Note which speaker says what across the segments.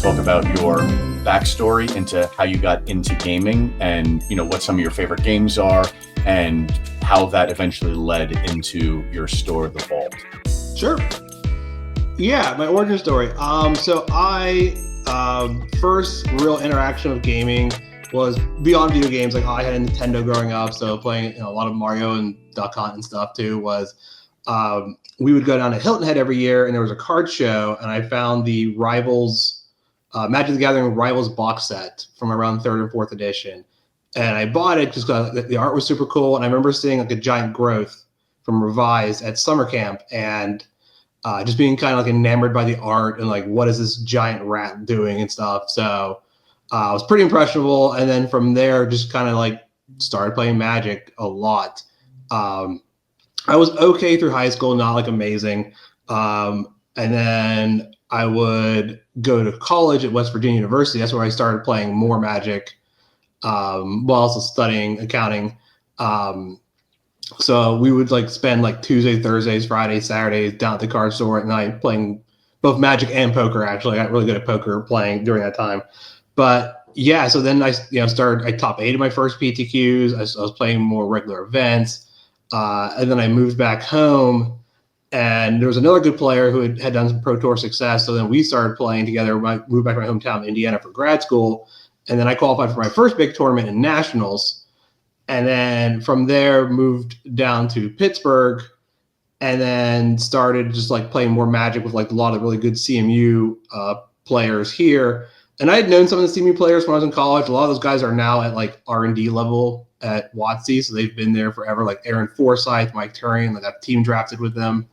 Speaker 1: talk about your backstory into how you got into gaming and, what some of your favorite games are and how that eventually led into your store, The Vault.
Speaker 2: Sure. Yeah, my origin story. So I first real interaction with gaming was beyond video games. Like I had a Nintendo growing up, so playing a lot of Mario and Duck Hunt and stuff too. Was we would go down to Hilton Head every year, and there was a card show, and I found the Rivals Magic the Gathering Rivals box set from around 3rd or 4th edition, and I bought it just because the art was super cool, and I remember seeing like a giant growth from Revised at summer camp, and just being kind of like enamored by the art and like what is this giant rat doing and stuff. So I was pretty impressionable, and then from there just kind of like started playing Magic a lot. I was okay through high school, not like amazing, and then I would go to college at West Virginia University. That's where I started playing more Magic while also studying accounting. So we would like spend like Tuesdays, Thursdays, Fridays, Saturdays down at the card store at night playing both Magic and poker. Actually, I got really good at poker playing during that time. But yeah, so then I top 8 of my first PTQs. I was playing more regular events, and then I moved back home. And there was another good player who had done some Pro Tour success. So then we started playing together. I moved back to my hometown, Indiana, for grad school. And then I qualified for my first big tournament in nationals. And then from there, moved down to Pittsburgh and then started just like playing more Magic with like a lot of really good CMU players here. And I had known some of the CMU players when I was in college. A lot of those guys are now at like R&D level at WotC. So they've been there forever, like Aaron Forsyth, Mike Turian. Like I've team drafted with them.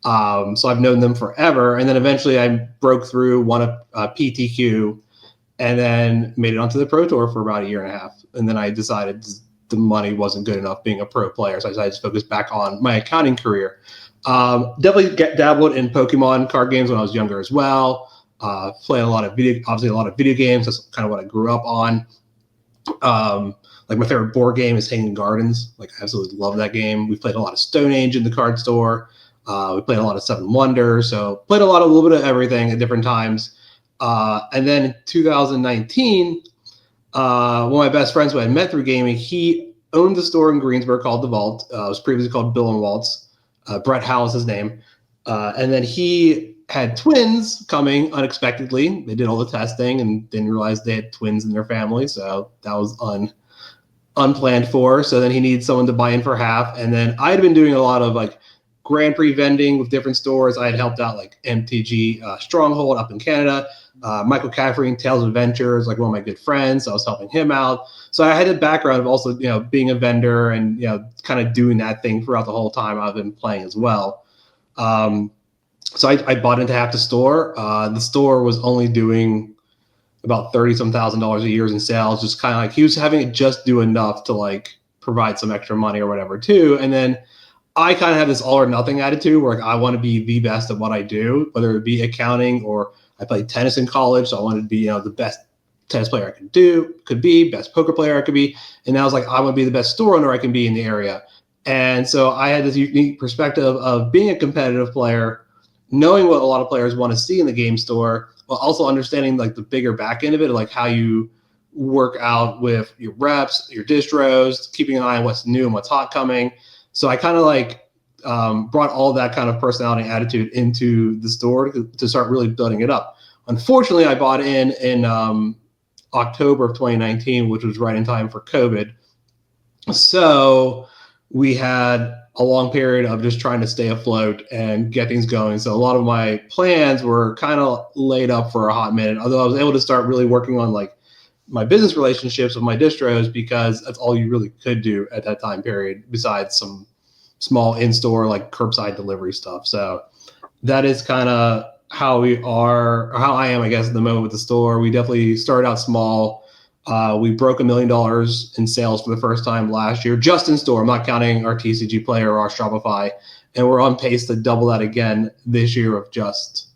Speaker 2: So I've known them forever. And then eventually I broke through, won a PTQ, and then made it onto the Pro Tour for about a year and a half. And then I decided the money wasn't good enough being a pro player. So I decided to focus back on my accounting career. Definitely dabbled in Pokemon card games when I was younger as well. Played a lot of video games. That's kind of what I grew up on. Like my favorite board game is Hanging Gardens. Like I absolutely love that game. We played a lot of Stone Age in the card store. We played a lot of Seven Wonders, so played a little bit of everything at different times. And then in 2019, one of my best friends who I met through gaming, he owned the store in Greensburg called The Vault. It was previously called Bill and Waltz. Brett Howell is his name. And then he had twins coming unexpectedly. They did all the testing and didn't realize they had twins in their family, so that was unplanned for. So then he needed someone to buy in for half. And then I had been doing a lot of like Grand Prix vending with different stores. I had helped out like MTG Stronghold up in Canada. Michael Caffrey, Tales of Adventures, like one of my good friends. So I was helping him out. So I had a background of also, being a vendor and, kind of doing that thing throughout the whole time I've been playing as well. So I bought into half the store. The store was only doing about $30,000 a year in sales. Just kind of like he was having it just do enough to like provide some extra money or whatever too. And then I kind of have this all or nothing attitude where like, I want to be the best at what I do, whether it be accounting or I played tennis in college. So I wanted to be, the best tennis player I could be, best poker player I could be. And now it's like, I want to be the best store owner I can be in the area. And so I had this unique perspective of being a competitive player, knowing what a lot of players want to see in the game store, while also understanding like the bigger back end of it, like how you work out with your reps, your distros, keeping an eye on what's new and what's hot coming. So I kind of like brought all that kind of personality and attitude into the store to start really building it up. Unfortunately, I bought in October of 2019, which was right in time for COVID. So we had a long period of just trying to stay afloat and get things going. So a lot of my plans were kind of laid up for a hot minute, although I was able to start really working on like my business relationships with my distros because that's all you really could do at that time period besides some small in-store like curbside delivery stuff. So that is kind of how I am, I guess, at the moment with the store. We definitely started out small. We broke $1 million in sales for the first time last year, just in store. I'm not counting our TCG Player or our Shopify. And we're on pace to double that again this year of just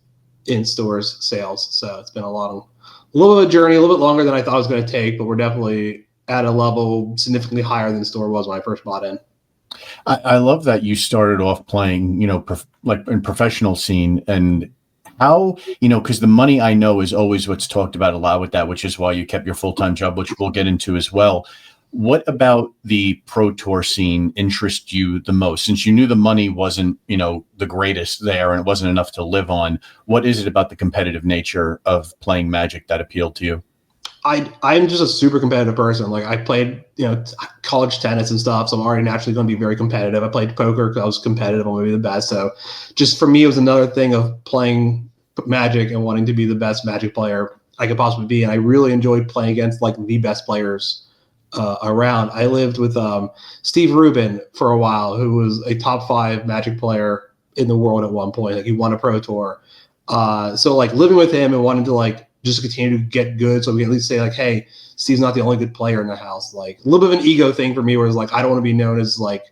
Speaker 2: in-stores sales. So it's been a little bit of a journey, a little bit longer than I thought it was going to take, but we're definitely at a level significantly higher than the store was when I first bought in.
Speaker 1: I love that you started off playing, like in professional scene and How, because the money I know is always what's talked about a lot with that, which is why you kept your full-time job, which we'll get into as well. What about the pro tour scene interests you the most? Since you knew the money wasn't, the greatest there and it wasn't enough to live on, what is it about the competitive nature of playing Magic that appealed to you?
Speaker 2: I'm just a super competitive person. Like I played, college tennis and stuff, so I'm already naturally going to be very competitive. I played poker because I was competitive. I want to be the best. So, just for me, it was another thing of playing Magic and wanting to be the best Magic player I could possibly be. And I really enjoyed playing against like the best players around. I lived with Steve Rubin for a while, who was a top 5 Magic player in the world at one point. Like he won a pro tour. So like living with him and wanting to like just continue to get good, so we can at least say like, hey, Steve's not the only good player in the house. Like a little bit of an ego thing for me, where it's like I don't want to be known as like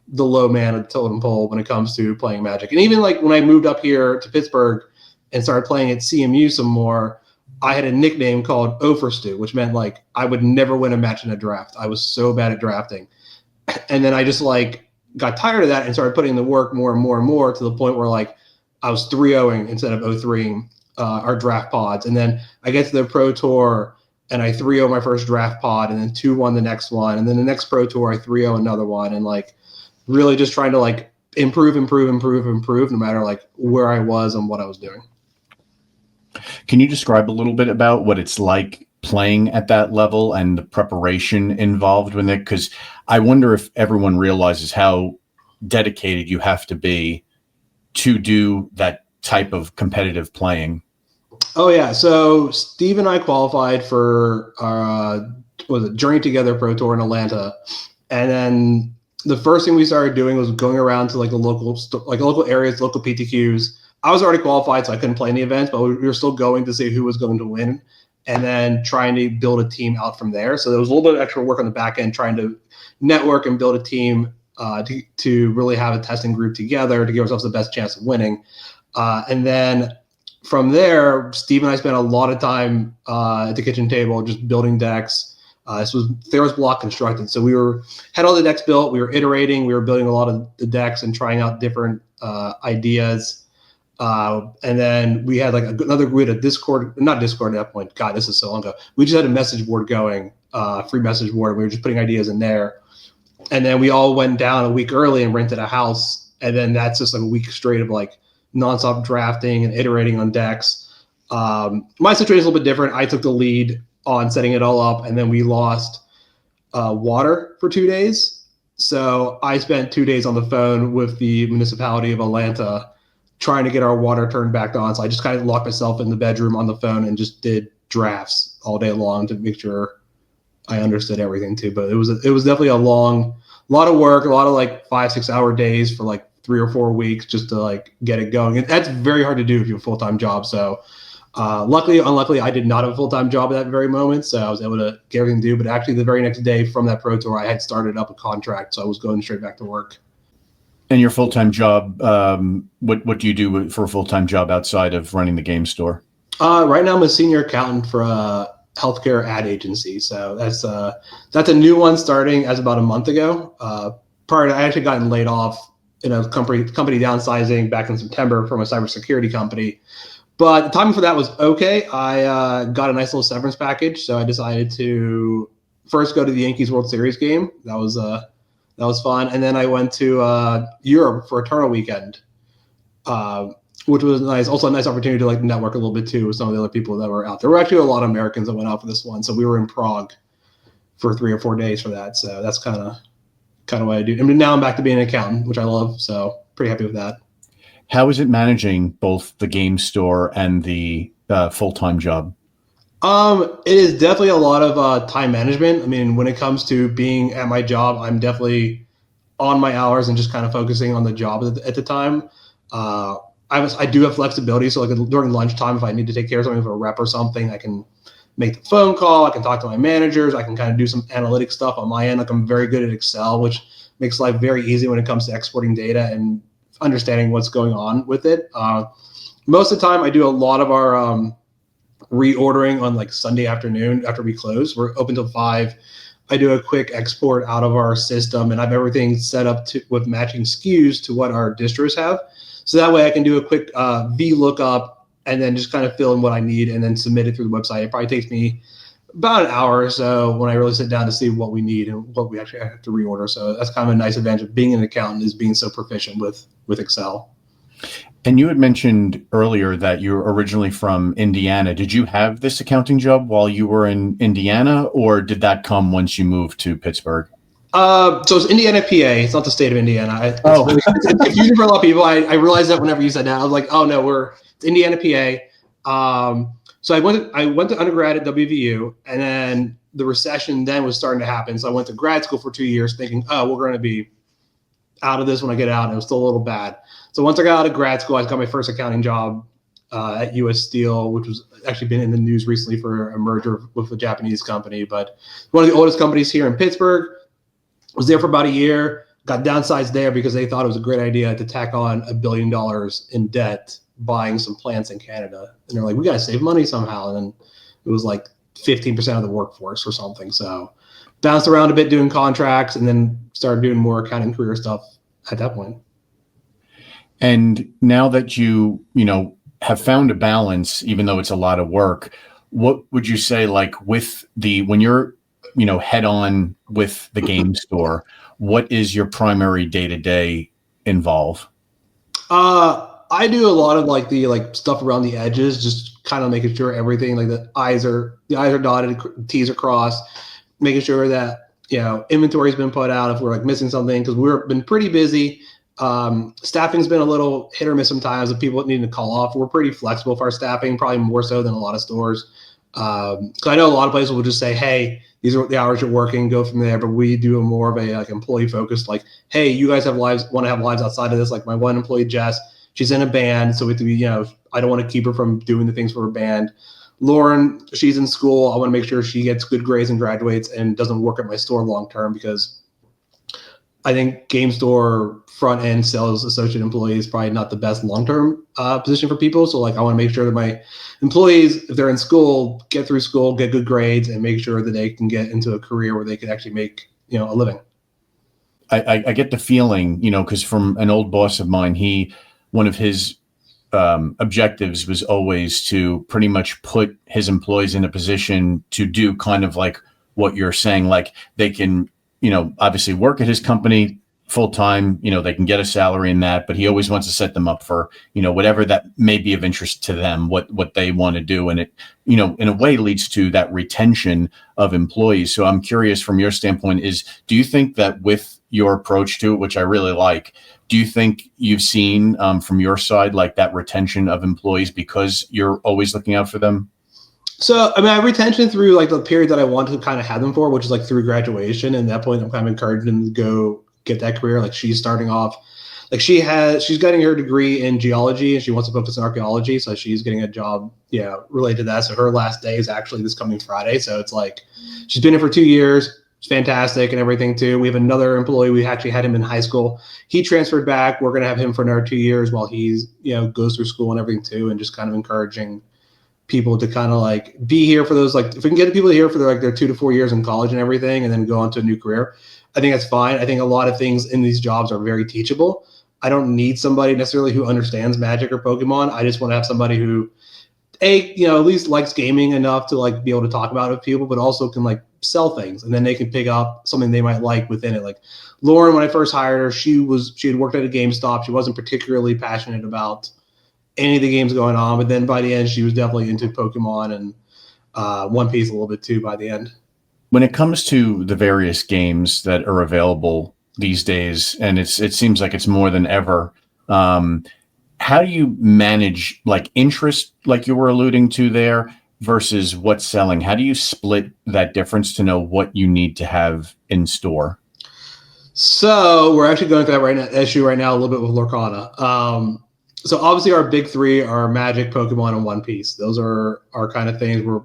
Speaker 2: the low man of the totem pole when it comes to playing Magic. And even like when I moved up here to Pittsburgh and started playing at CMU some more, I had a nickname called Overstew, which meant like I would never win a match in a draft. I was so bad at drafting. And then I just like got tired of that and started putting in the work more and more and more, to the point where like I was 3-0ing instead of 0-3ing our draft pods. And then I get to the pro tour and I 3-0 my first draft pod, and then 2-1 the next one. And then the next pro tour, I 3-0 another one. And like really just trying to like improve, no matter like where I was and what I was doing.
Speaker 1: Can you describe a little bit about what it's like playing at that level and the preparation involved with it? Because I wonder if everyone realizes how dedicated you have to be to do that type of competitive playing.
Speaker 2: Oh yeah, so Steve and I qualified for was it Journey Together Pro Tour in Atlanta, and then the first thing we started doing was going around to like the local areas, local PTQs. I was already qualified, so I couldn't play any events, but we were still going to see who was going to win, and then trying to build a team out from there. So there was a little bit of extra work on the back end, trying to network and build a team to really have a testing group together to give ourselves the best chance of winning. And then from there, Steve and I spent a lot of time at the kitchen table just building decks. This was Theros block constructed. So we had all the decks built. We were iterating. We were building a lot of the decks and trying out different ideas. And then we had like we had a Discord, not Discord at that point. God, this is so long ago. We just had a message board going, free message board. We were just putting ideas in there. And then we all went down a week early and rented a house. And then that's just like a week straight of like nonstop drafting and iterating on decks. My situation is a little bit different. I took the lead on setting it all up, and then we lost water for 2 days. So I spent 2 days on the phone with the municipality of Atlanta trying to get our water turned back on. So I just kind of locked myself in the bedroom on the phone and just did drafts all day long to make sure I understood everything too. But it was definitely a lot of work, a lot of like 5-6 hour days for like 3 or 4 weeks just to like get it going. And that's very hard to do if you have a full-time job. So unluckily, I did not have a full-time job at that very moment. So I was able to get everything to do. But actually the very next day from that pro tour, I had started up a contract. So I was going straight back to work.
Speaker 1: And your full-time job, what do you do for a full-time job outside of running the game store?
Speaker 2: Right now I'm a senior accountant for a healthcare ad agency. So that's a new one starting as about a month ago. Prior to, I actually gotten laid off in a company downsizing back in September from a cybersecurity company. But the timing for that was okay. I got a nice little severance package. So I decided to first go to the Yankees World Series game. That was fun. And then I went to Europe for a Eternal weekend, which was nice. Also a nice opportunity to like network a little bit too with some of the other people that were out there. There were actually a lot of Americans that went out for this one. So we were in Prague for 3 or 4 days for that. So that's kind of what I do. I mean, now I'm back to being an accountant, which I love. So pretty happy with that.
Speaker 1: How is it managing both the game store and the full-time job?
Speaker 2: It is definitely a lot of time management. I mean, when it comes to being at my job, I'm definitely on my hours and just kind of focusing on the job at the time. I do have flexibility. So like during lunchtime, if I need to take care of something for a rep or something, I can make the phone call. I can talk to my managers. I can kind of do some analytic stuff on my end. Like I'm very good at Excel, which makes life very easy when it comes to exporting data and understanding what's going on with it. Most of the time I do a lot of our reordering on like Sunday afternoon after we close. We're open till 5. I do a quick export out of our system and I have everything set up with matching SKUs to what our distros have. So that way I can do a quick VLOOKUP and then just kind of fill in what I need and then submit it through the website. It probably takes me about an hour or so when I really sit down to see what we need and what we actually have to reorder. So that's kind of a nice advantage of being an accountant, is being so proficient with Excel.
Speaker 1: And you had mentioned earlier that you're originally from Indiana. Did you have this accounting job while you were in Indiana, or did that come once you moved to Pittsburgh?
Speaker 2: So it's Indiana, PA. It's not the state of Indiana. It's confusing for a lot of people. I realized that whenever you said that, I was like, oh no, it's Indiana, PA. So I went to undergrad at WVU, and then the recession then was starting to happen. So I went to grad school for 2 years thinking, oh, we're going to be out of this when I get out. And it was still a little bad. So once I got out of grad school, I got my first accounting job at US Steel, which was actually been in the news recently for a merger with a Japanese company, but one of the oldest companies here in Pittsburgh. Was there for about a year, got downsized there because they thought it was a great idea to tack on $1 billion in debt buying some plants in Canada. And they're like, we got to save money somehow. And then it was like 15% of the workforce or something. So bounced around a bit doing contracts and then started doing more accounting career stuff at that point.
Speaker 1: And now that you have found a balance, even though it's a lot of work, what would you say, like when you're, head on with the game store, what is your primary day-to-day involve?
Speaker 2: I do a lot of the stuff around the edges, just kind of making sure everything, like the I's are dotted, T's are crossed, making sure that, inventory's been put out if we're like missing something, because we've been pretty busy. Staffing's been a little hit or miss sometimes with people needing to call off. We're pretty flexible for our staffing, probably more so than a lot of stores. So I know a lot of places will just say, hey, these are the hours you're working, go from there. But we do a more of a employee focused, like, hey, you guys have lives, want to have lives outside of this. Like my one employee, Jess, she's in a band. So we have to be, I don't want to keep her from doing the things for her band. Lauren, she's in school. I want to make sure she gets good grades and graduates and doesn't work at my store long-term, because I think game store front end sales associate employee is probably not the best long-term position for people. So I want to make sure that my employees, if they're in school, get through school, get good grades, and make sure that they can get into a career where they can actually make, a living.
Speaker 1: I get the feeling, because from an old boss of mine, one of his objectives was always to pretty much put his employees in a position to do kind of like what you're saying, like they can, obviously work at his company full time, they can get a salary in that, but he always wants to set them up for, whatever that may be of interest to them, what they want to do. And it, in a way leads to that retention of employees. So I'm curious from your standpoint do you think that with your approach to it, which I really like, do you think you've seen from your side, like that retention of employees because you're always looking out for them?
Speaker 2: So, I have retention through the period that I want to kind of have them for, which is through graduation. And at that point, I'm kind of encouraging them to go get that career. Like she's starting off, she's getting her degree in geology and she wants to focus on archaeology. So she's getting a job, related to that. So her last day is actually this coming Friday. So it's she's been here for 2 years. It's fantastic and everything too. We have another employee. We actually had him in high school. He transferred back. We're going to have him for another 2 years while he's, goes through school and everything too. And just kind of encouraging people to kind of be here for those, if we can get people here for their 2 to 4 years in college and everything, and then go on to a new career, I think that's fine. I think a lot of things in these jobs are very teachable. I don't need somebody necessarily who understands Magic or Pokemon. I just want to have somebody who, at least likes gaming enough to be able to talk about it with people, but also can sell things, and then they can pick up something they might like within it. Like Lauren, when I first hired her, she had worked at a GameStop. She wasn't particularly passionate about any of the games going on, but then by the end she was definitely into Pokemon and One Piece a little bit too by the end.
Speaker 1: When it comes to the various games that are available these days, and it seems like it's more than ever, how do you manage interest, like you were alluding to there, versus what's selling? How do you split that difference to know what you need to have in store?
Speaker 2: So we're actually going through that issue right now a little bit with Lorcana. So obviously our big three are Magic, Pokemon, and One Piece. Those are our kind of things. We're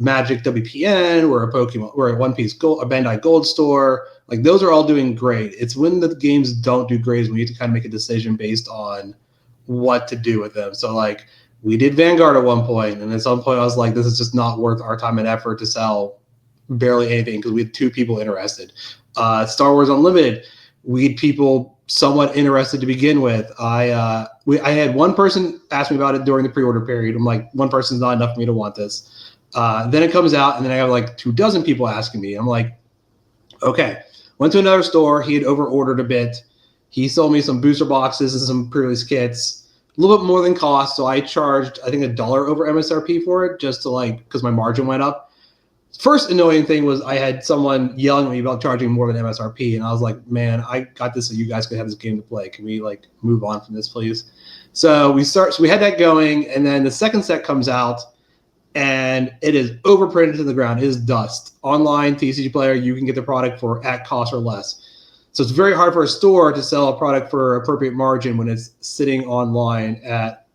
Speaker 2: Magic WPN, we're a One Piece Gold, a Bandai Gold store. Those are all doing great. It's when the games don't do great, we need to kind of make a decision based on what to do with them. So we did Vanguard at one point, and at some point I was like, this is just not worth our time and effort to sell barely anything because we had 2 people interested. Star Wars Unlimited, we had people somewhat interested to begin with. I had one person ask me about it during the pre-order period. I'm like, one person's not enough for me to want this. Then it comes out, and then I have like 24 people asking me. I'm like, okay. Went to another store. He had over-ordered a bit. He sold me some booster boxes and some pre-release kits, a little bit more than cost. So I charged, I think, $1 over MSRP for it, just to like, because my margin went up. First annoying thing was I had someone yelling at me about charging more than MSRP, and I was like, man, I got this so you guys could have this game to play. Can we like move on from this, please? So we had that going, and then the second set comes out, and it is overprinted to the ground. It is dust. Online TCG player, you can get the product for at cost or less. So it's very hard for a store to sell a product for appropriate margin when it's sitting online at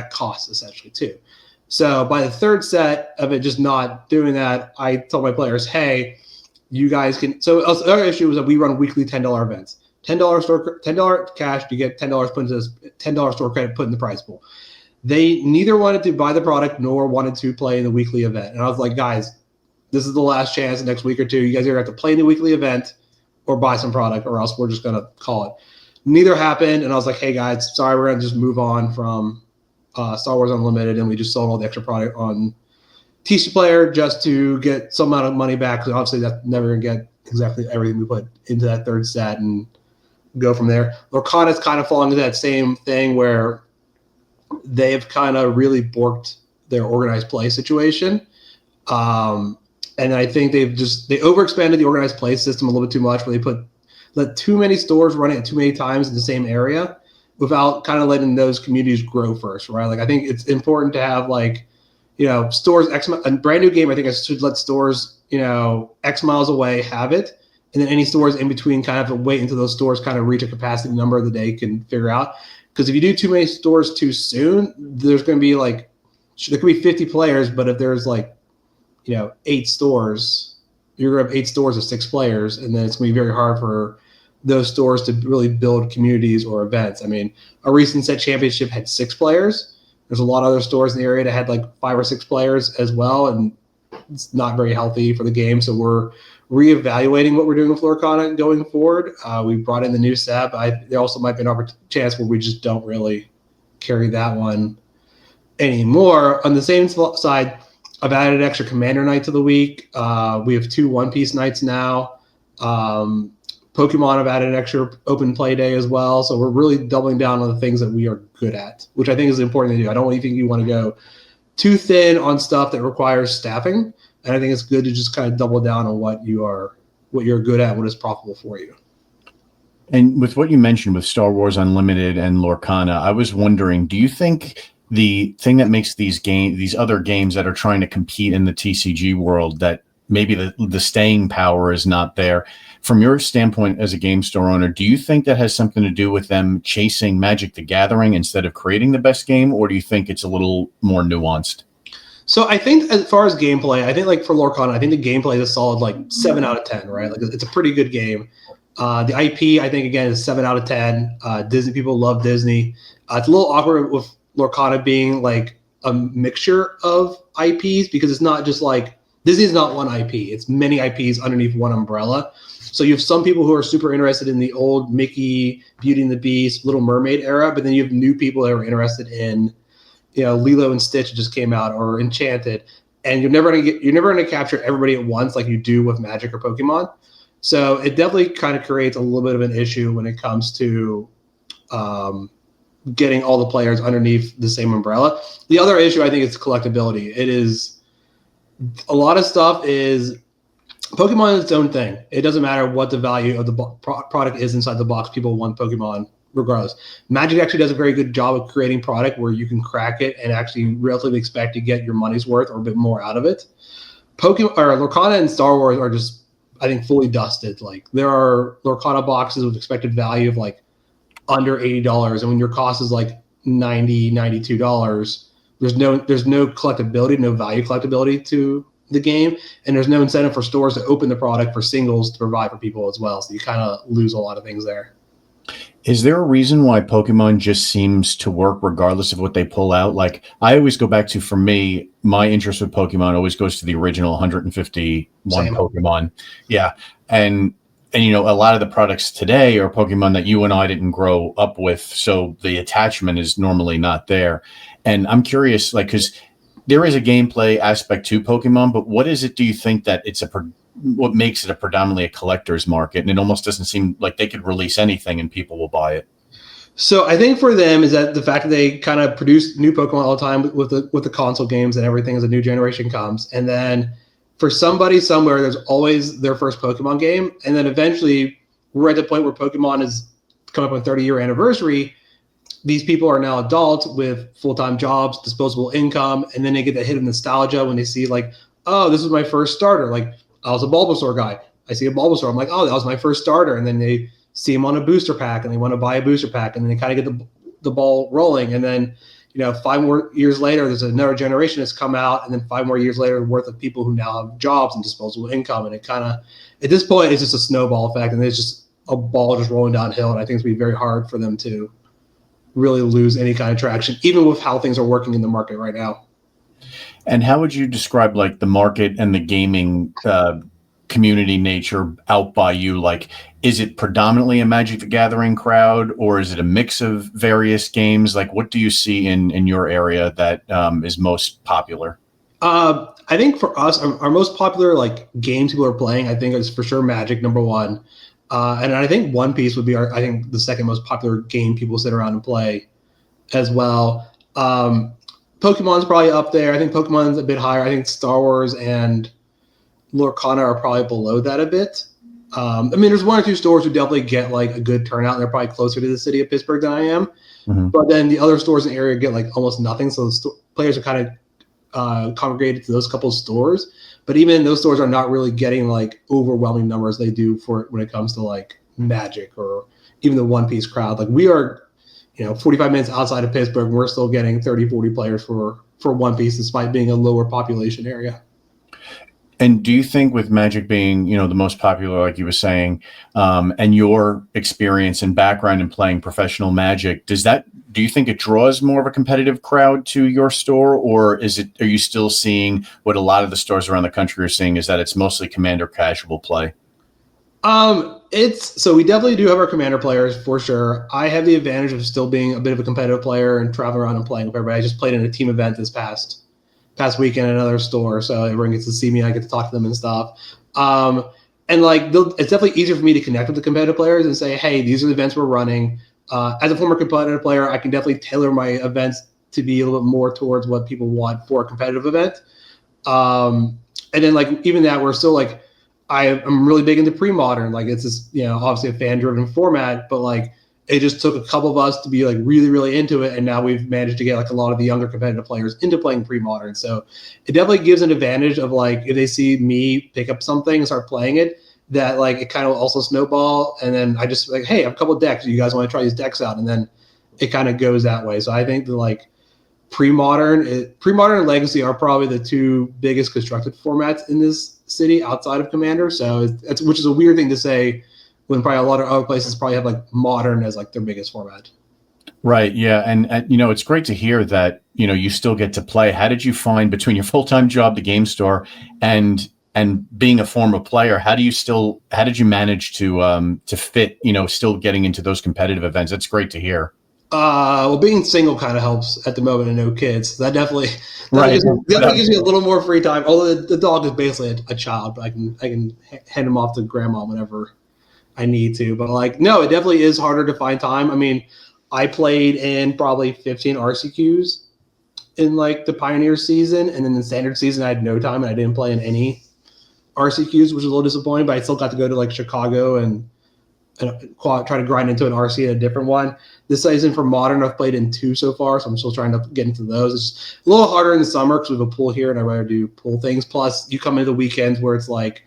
Speaker 2: cost essentially too. So by the third set of it just not doing that, I told my players, hey, you guys can. So the other issue was that we run weekly $10 events. $10 cash, you get $10 put into this $10 store credit put in the prize pool. They neither wanted to buy the product nor wanted to play in the weekly event. And I was like, guys, this is the last chance the next week or two. You guys either have to play in the weekly event or buy some product, or else we're just going to call it. Neither happened. And I was like, hey, guys, sorry, we're going to just move on from Star Wars Unlimited. And we just sold all the extra product on TC Player just to get some amount of money back. Because obviously that's never going to get exactly everything we put into that third set and go from there. Lorcana's kind of falling into that same thing where they've kind of really borked their organized play situation. And I think they overexpanded the organized play system a little bit too much, where they let too many stores run it too many times in the same area without kind of letting those communities grow first, right? Like I think it's important to have stores a brand new game. I think I should let stores X miles away have it, and then any stores in between kind of have to wait until those stores kind of reach a capacity number that they can figure out. Because if you do too many stores too soon, there's going to be there could be 50 players, but if there's 8 stores, you're going to have 8 stores of 6 players, and then it's going to be very hard for those stores to really build communities or events. I mean, a recent set championship had 6 players. There's a lot of other stores in the area that had 5 or 6 players as well, and it's not very healthy for the game. So we're reevaluating what we're doing with Lorcana going forward. We brought in the new SEB. There also might be an chance where we just don't really carry that one anymore. On the same side, I've added an extra Commander night to the week. We have 2 One Piece nights now. Pokemon have added an extra open play day as well. So we're really doubling down on the things that we are good at, which I think is important to do. I don't think you want to go too thin on stuff that requires staffing. And I think it's good to just kind of double down on what you're good at, what is profitable for you.
Speaker 1: And with what you mentioned with Star Wars Unlimited and Lorcana, I was wondering, do you think the thing that makes these other games that are trying to compete in the TCG world, that maybe the staying power is not there, from your standpoint as a game store owner, do you think that has something to do with them chasing Magic the Gathering instead of creating the best game, or do you think it's a little more nuanced?
Speaker 2: So I think as far as gameplay, I think for Lorcana, I think the gameplay is a solid 7 out of 10, right? It's a pretty good game. The IP, I think, again, is 7 out of 10. Disney people love Disney. It's a little awkward with Lorcana being a mixture of IPs, because it's not just Disney's not one IP. It's many IPs underneath one umbrella. So you have some people who are super interested in the old Mickey, Beauty and the Beast, Little Mermaid era, but then you have new people that are interested in Lilo and Stitch just came out, or Enchanted, and you're never gonna capture everybody at once like you do with Magic or Pokemon. So it definitely kind of creates a little bit of an issue when it comes to getting all the players underneath the same umbrella. The other issue, I think, is collectability. It is a lot of stuff is Pokemon is its own thing. It doesn't matter what the value of the product is inside the box. People want Pokemon regardless. Magic actually does a very good job of creating product where you can crack it and actually relatively expect to get your money's worth or a bit more out of it. Lorcana and Star Wars are just, I think, fully dusted. There are Lorcana boxes with expected value of under $80, and when your cost is $90, $92, there's no collectability, no value collectability to the game, and there's no incentive for stores to open the product for singles to provide for people as well. So you kind of lose a lot of things there.
Speaker 1: Is there a reason why Pokemon just seems to work regardless of what they pull out? I always go back to, for me, my interest with Pokemon always goes to the original 151 Same. Pokemon. Yeah. And and a lot of the products today are Pokemon that you and I didn't grow up with, so the attachment is normally not there. And I'm curious, like, because there is a gameplay aspect to Pokemon, but what is it? Do you think that what makes it a predominantly a collector's market, and it almost doesn't seem like they could release anything and people will buy it?
Speaker 2: So I think for them is that the fact that they kind of produce new Pokemon all the time with the console games and everything as a new generation comes, and then for somebody somewhere, there's always their first Pokemon game, and then eventually we're at the point where Pokemon is coming up on 30-year anniversary. These people are now adults with full-time jobs, disposable income, and then they get that hit of nostalgia when they see like, oh, this was my first starter. Like I was a Bulbasaur guy. I see a Bulbasaur. I'm like, oh, that was my first starter, and then they see him on a booster pack and they want to buy a booster pack, and then they kind of get the ball rolling, and then 5 more years later there's another generation that's come out, and then 5 more years later worth of people who now have jobs and disposable income, and it kind of at this point it's just a snowball effect, and it's just a ball just rolling downhill, and I think it's going to be very hard for them to really lose any kind of traction even with how things are working in the market right now.
Speaker 1: And how would you describe like the market and the gaming community nature out by you? Like, is it predominantly a Magic the Gathering crowd, or is it a mix of various games? Like, what do you see in your area that is most popular?
Speaker 2: I think for us, our most popular like games people are playing, I think is for sure Magic, number one. And I think One Piece would be I think the second most popular game people sit around and play as well. Pokemon's probably up there. I think Pokemon's a bit higher. I think Star Wars and Lorcana are probably below that a bit. I mean, there's 1 or 2 stores who definitely get like a good turnout, and they're probably closer to the city of Pittsburgh than I am. Mm-hmm. But then the other stores in the area get like almost nothing. So the players are kind of congregated to those couple of stores. But even those stores are not really getting like overwhelming numbers they do for when it comes to like Magic or even the One Piece crowd. Like we are, 45 minutes outside of Pittsburgh, and we're still getting 30, 40 players for One Piece despite being a lower population area.
Speaker 1: And do you think with Magic being, the most popular, like you were saying, and your experience and background in playing professional Magic, do you think it draws more of a competitive crowd to your store, or are you still seeing what a lot of the stores around the country are seeing, is that it's mostly Commander casual play?
Speaker 2: So we definitely do have our Commander players for sure. I have the advantage of still being a bit of a competitive player and traveling around and playing with everybody. I just played in a team event this past weekend at another store, so everyone gets to see me. I get to talk to them and stuff. And like, it's definitely easier for me to connect with the competitive players and say, hey, these are the events we're running. As a former competitive player, I can definitely tailor my events to be a little bit more towards what people want for a competitive event. And then like, even that, we're still like, I'm really big into pre-modern. Like it's this, obviously a fan-driven format, but like it just took a couple of us to be like really, really into it. And now we've managed to get like a lot of the younger competitive players into playing pre-modern. So it definitely gives an advantage of like, if they see me pick up something and start playing it, that like it kind of also snowball. And then I just like, hey, I have a couple of decks. You guys want to try these decks out? And then it kind of goes that way. So I think that like pre-modern and Legacy are probably the 2 biggest constructed formats in this city outside of Commander. So which is a weird thing to say when probably a lot of other places probably have like Modern as like their biggest format.
Speaker 1: Right. Yeah. And it's great to hear that, you still get to play. How did you find between your full-time job, the game store, and being a former player, how did you manage to fit, still getting into those competitive events? That's great to hear.
Speaker 2: Well, being single kind of helps at the moment and no kids. That definitely gives me a little more free time. Although the dog is basically a child, but I can hand him off to grandma whenever I need to. But like, no, it definitely is harder to find time. I mean, I played in probably 15 RCQs in like the Pioneer season, and then the Standard season I had no time and I didn't play in any RCQs, which was a little disappointing. But I still got to go to like Chicago and try to grind into an RC in a different one. This season for Modern, I've played in 2 so far, so I'm still trying to get into those. It's a little harder in the summer because we have a pool here, and I'd rather do pool things. Plus, you come into the weekends where it's like,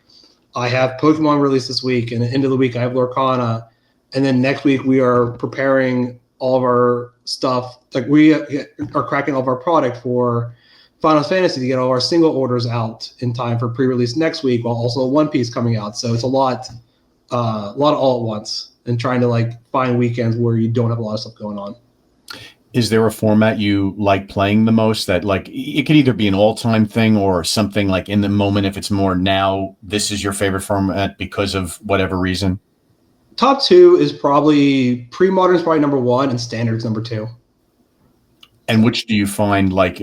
Speaker 2: I have Pokemon released this week, and at the end of the week, I have Lorcana, and then next week we are preparing all of our stuff. Like we are cracking all of our product for Final Fantasy to get all our single orders out in time for pre-release next week, while also One Piece coming out. So it's a lot all at once, and trying to like find weekends where you don't have a lot of stuff going on.
Speaker 1: Is there a format you like playing the most that like it could either be an all-time thing or something like in the moment, if it's more now, this is your favorite format because of whatever reason?
Speaker 2: Top two is probably pre-modern is probably number one, and standards number two.
Speaker 1: And
Speaker 2: So
Speaker 1: which do you find like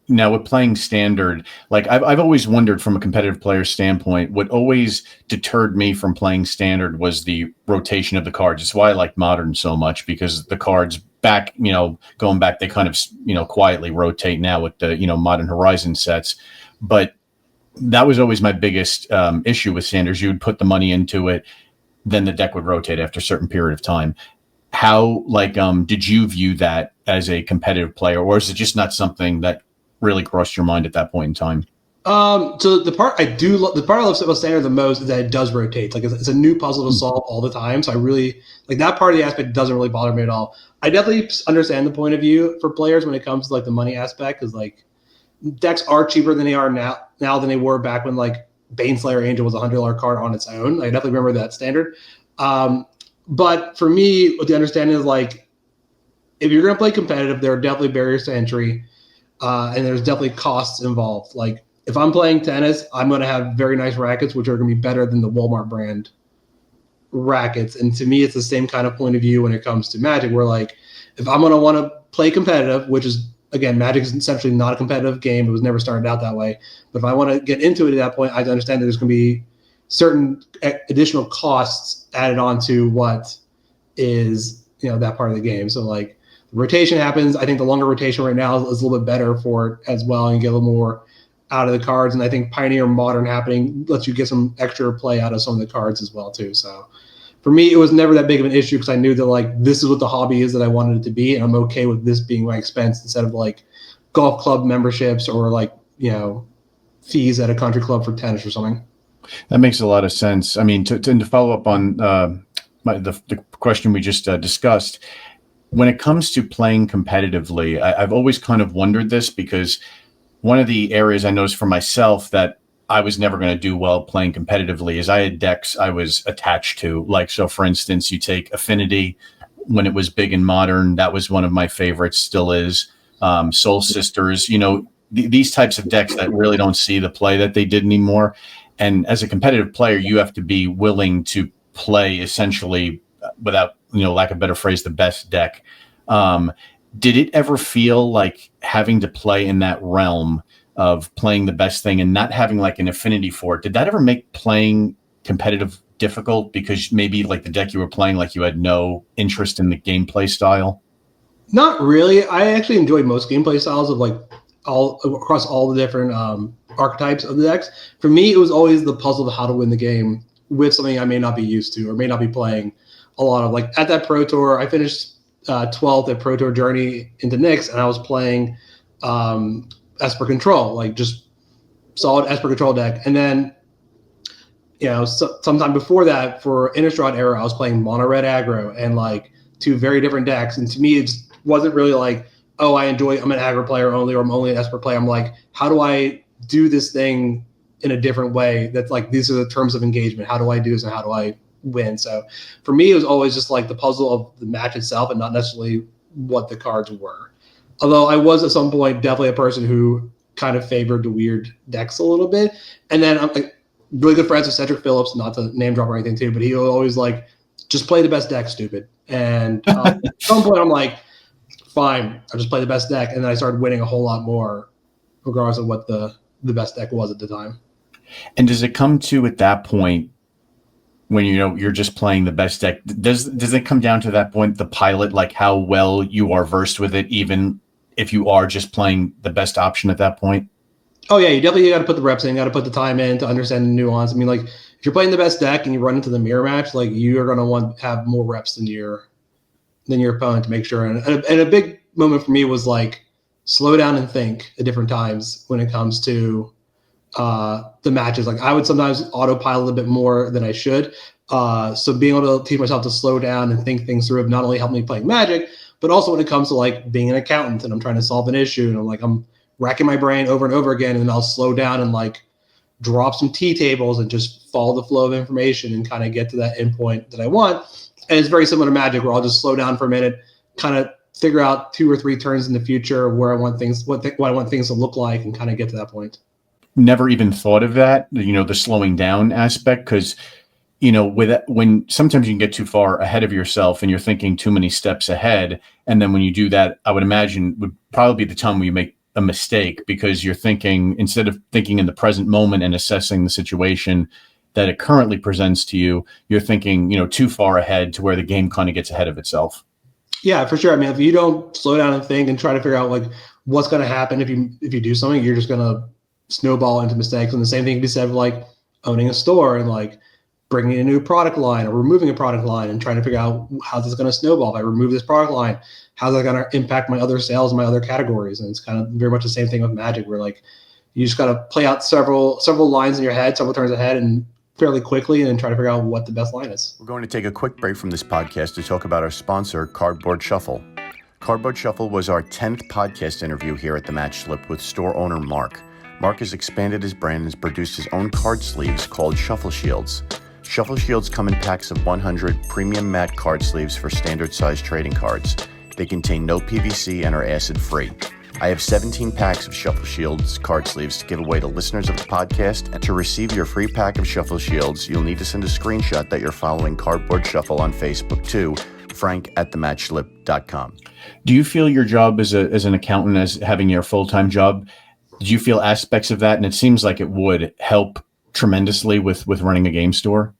Speaker 1: now with playing standard, like I've always wondered from a competitive player standpoint, what always deterred me from playing standard was the rotation of the cards. It's why I like modern so much, because the cards back, going back, they kind of, quietly rotate now with the, modern horizon sets. But that was always my biggest issue with standards. You would put the money into it, then the deck would rotate after a certain period of time. How did you view that as a competitive player, or is it just not something that really crossed your mind at that point in time?
Speaker 2: so the part I love about standard the most is that it does rotate. Like it's a new puzzle to solve all the time. So I really like that part of the aspect. Doesn't really bother me at all. I definitely understand the point of view for players when it comes to like the money aspect, because like decks are cheaper than they are now than they were back when like Baneslayer Angel was $100 card on its own. I definitely remember that standard. But for me, what the understanding is like, if you're going to play competitive, there are definitely barriers to entry, and there's definitely costs involved. Like if I'm playing tennis, I'm going to have very nice rackets, which are going to be better than the Walmart brand rackets. And to me, it's the same kind of point of view when it comes to Magic, where like if I'm going to want to play competitive, which is again, Magic is essentially not a competitive game. It was never started out that way. But if I want to get into it at that point, I understand that there's going to be certain additional costs added on to what is that part of the game. So like rotation happens. I think the longer rotation right now is a little bit better for it as well, and you get a little more out of the cards. And I think Pioneer Modern happening lets you get some extra play out of some of the cards as well too. So for me, it was never that big of an issue, because I knew that like this is what the hobby is that I wanted it to be, and I'm okay with this being my expense instead of like golf club memberships or like fees at a country club for tennis or something.
Speaker 1: That makes a lot of sense. I mean, to follow up on the question we just discussed, when it comes to playing competitively, I've always kind of wondered this, because one of the areas I noticed for myself that I was never going to do well playing competitively is I had decks I was attached to. Like, so for instance, you take Affinity when it was big and modern. That was one of my favorites, still is. Soul Sisters, these types of decks that really don't see the play that they did anymore. And as a competitive player, you have to be willing to play essentially, without, lack of a better phrase, the best deck. Did it ever feel like having to play in that realm of playing the best thing and not having like an affinity for it? Did that ever make playing competitive difficult, because maybe like the deck you were playing, like you had no interest in the gameplay style?
Speaker 2: Not really. I actually enjoyed most gameplay styles of like all across all the different archetypes of the decks. For me, it was always the puzzle of how to win the game with something I may not be used to or may not be playing a lot of. Like at that Pro Tour, I finished 12th at Pro Tour Journey into Nyx, and I was playing Esper Control, like just solid Esper Control deck. And then, sometime before that, for Innistrad era, I was playing Mono Red Aggro, and like two very different decks. And to me, it just wasn't really like, oh, I'm an aggro player only, or I'm only an Esper player. I'm like, how do I do this thing in a different way? That's like, these are the terms of engagement. How do I do this, and how do I win? So for me, it was always just like the puzzle of the match itself, and not necessarily what the cards were. Although I was at some point definitely a person who kind of favored the weird decks a little bit. And then I'm like really good friends with Cedric Phillips, not to name drop or anything too, but he was always like, just play the best deck, stupid. And at some point I'm like, fine, I'll just play the best deck. And then I started winning a whole lot more, regardless of what the best deck was at the time.
Speaker 1: And does it come to, at that point, when you're just playing the best deck, does it come down to that point, the pilot, like how well you are versed with it, even if you are just playing the best option at that point?
Speaker 2: Oh yeah, you definitely got to put the reps in, got to put the time in to understand the nuance. I mean, like if you're playing the best deck and you run into the mirror match, like you are going to want to have more reps than your opponent to make sure. And a big moment for me was like slow down and think at different times when it comes to the matches. Like I would sometimes autopilot a bit more than I should. So being able to teach myself to slow down and think things through have not only helped me playing Magic, but also when it comes to like being an accountant and I'm trying to solve an issue and I'm racking my brain over and over again, and then I'll slow down and like drop some T tables and just follow the flow of information and kind of get to that endpoint that I want. And it's very similar to Magic, where I'll just slow down for a minute, kind of figure out 2 or 3 turns in the future where I want things, what I want things to look like, and kind of get to that point.
Speaker 1: Never even thought of that, the slowing down aspect, because when sometimes you can get too far ahead of yourself and you're thinking too many steps ahead. And then when you do that, I would imagine would probably be the time where you make a mistake, because you're thinking, instead of thinking in the present moment and assessing the situation that it currently presents to you, you're thinking, too far ahead to where the game kind of gets ahead of itself.
Speaker 2: Yeah, for sure. I mean, if you don't slow down and think and try to figure out like what's going to happen if you do something, you're just going to snowball into mistakes. And the same thing can be said of like owning a store and like bringing a new product line or removing a product line and trying to figure out how this is going to snowball. If I remove this product line, how's that going to impact my other sales and my other categories? And it's kind of very much the same thing with Magic, where like you just got to play out several lines in your head, several turns ahead, and fairly quickly, and then try to figure out what the best line is.
Speaker 3: We're going to take a quick break from this podcast to talk about our sponsor, Cardboard Shuffle. Cardboard Shuffle was our 10th podcast interview here at the Match Slip with store owner Mark. Mark has expanded his brand and has produced his own card sleeves called Shuffle Shields. Shuffle Shields come in packs of 100 premium matte card sleeves for standard size trading cards. They contain no PVC and are acid-free. I have 17 packs of Shuffle Shields card sleeves to give away to listeners of the podcast, and to receive your free pack of Shuffle Shields, you'll need to send a screenshot that you're following Cardboard Shuffle on Facebook to frank@thematchslip.com.
Speaker 1: Do you feel your job as an accountant, as having your full-time job, did you feel aspects of that, and it seems like it would help tremendously with running a game store?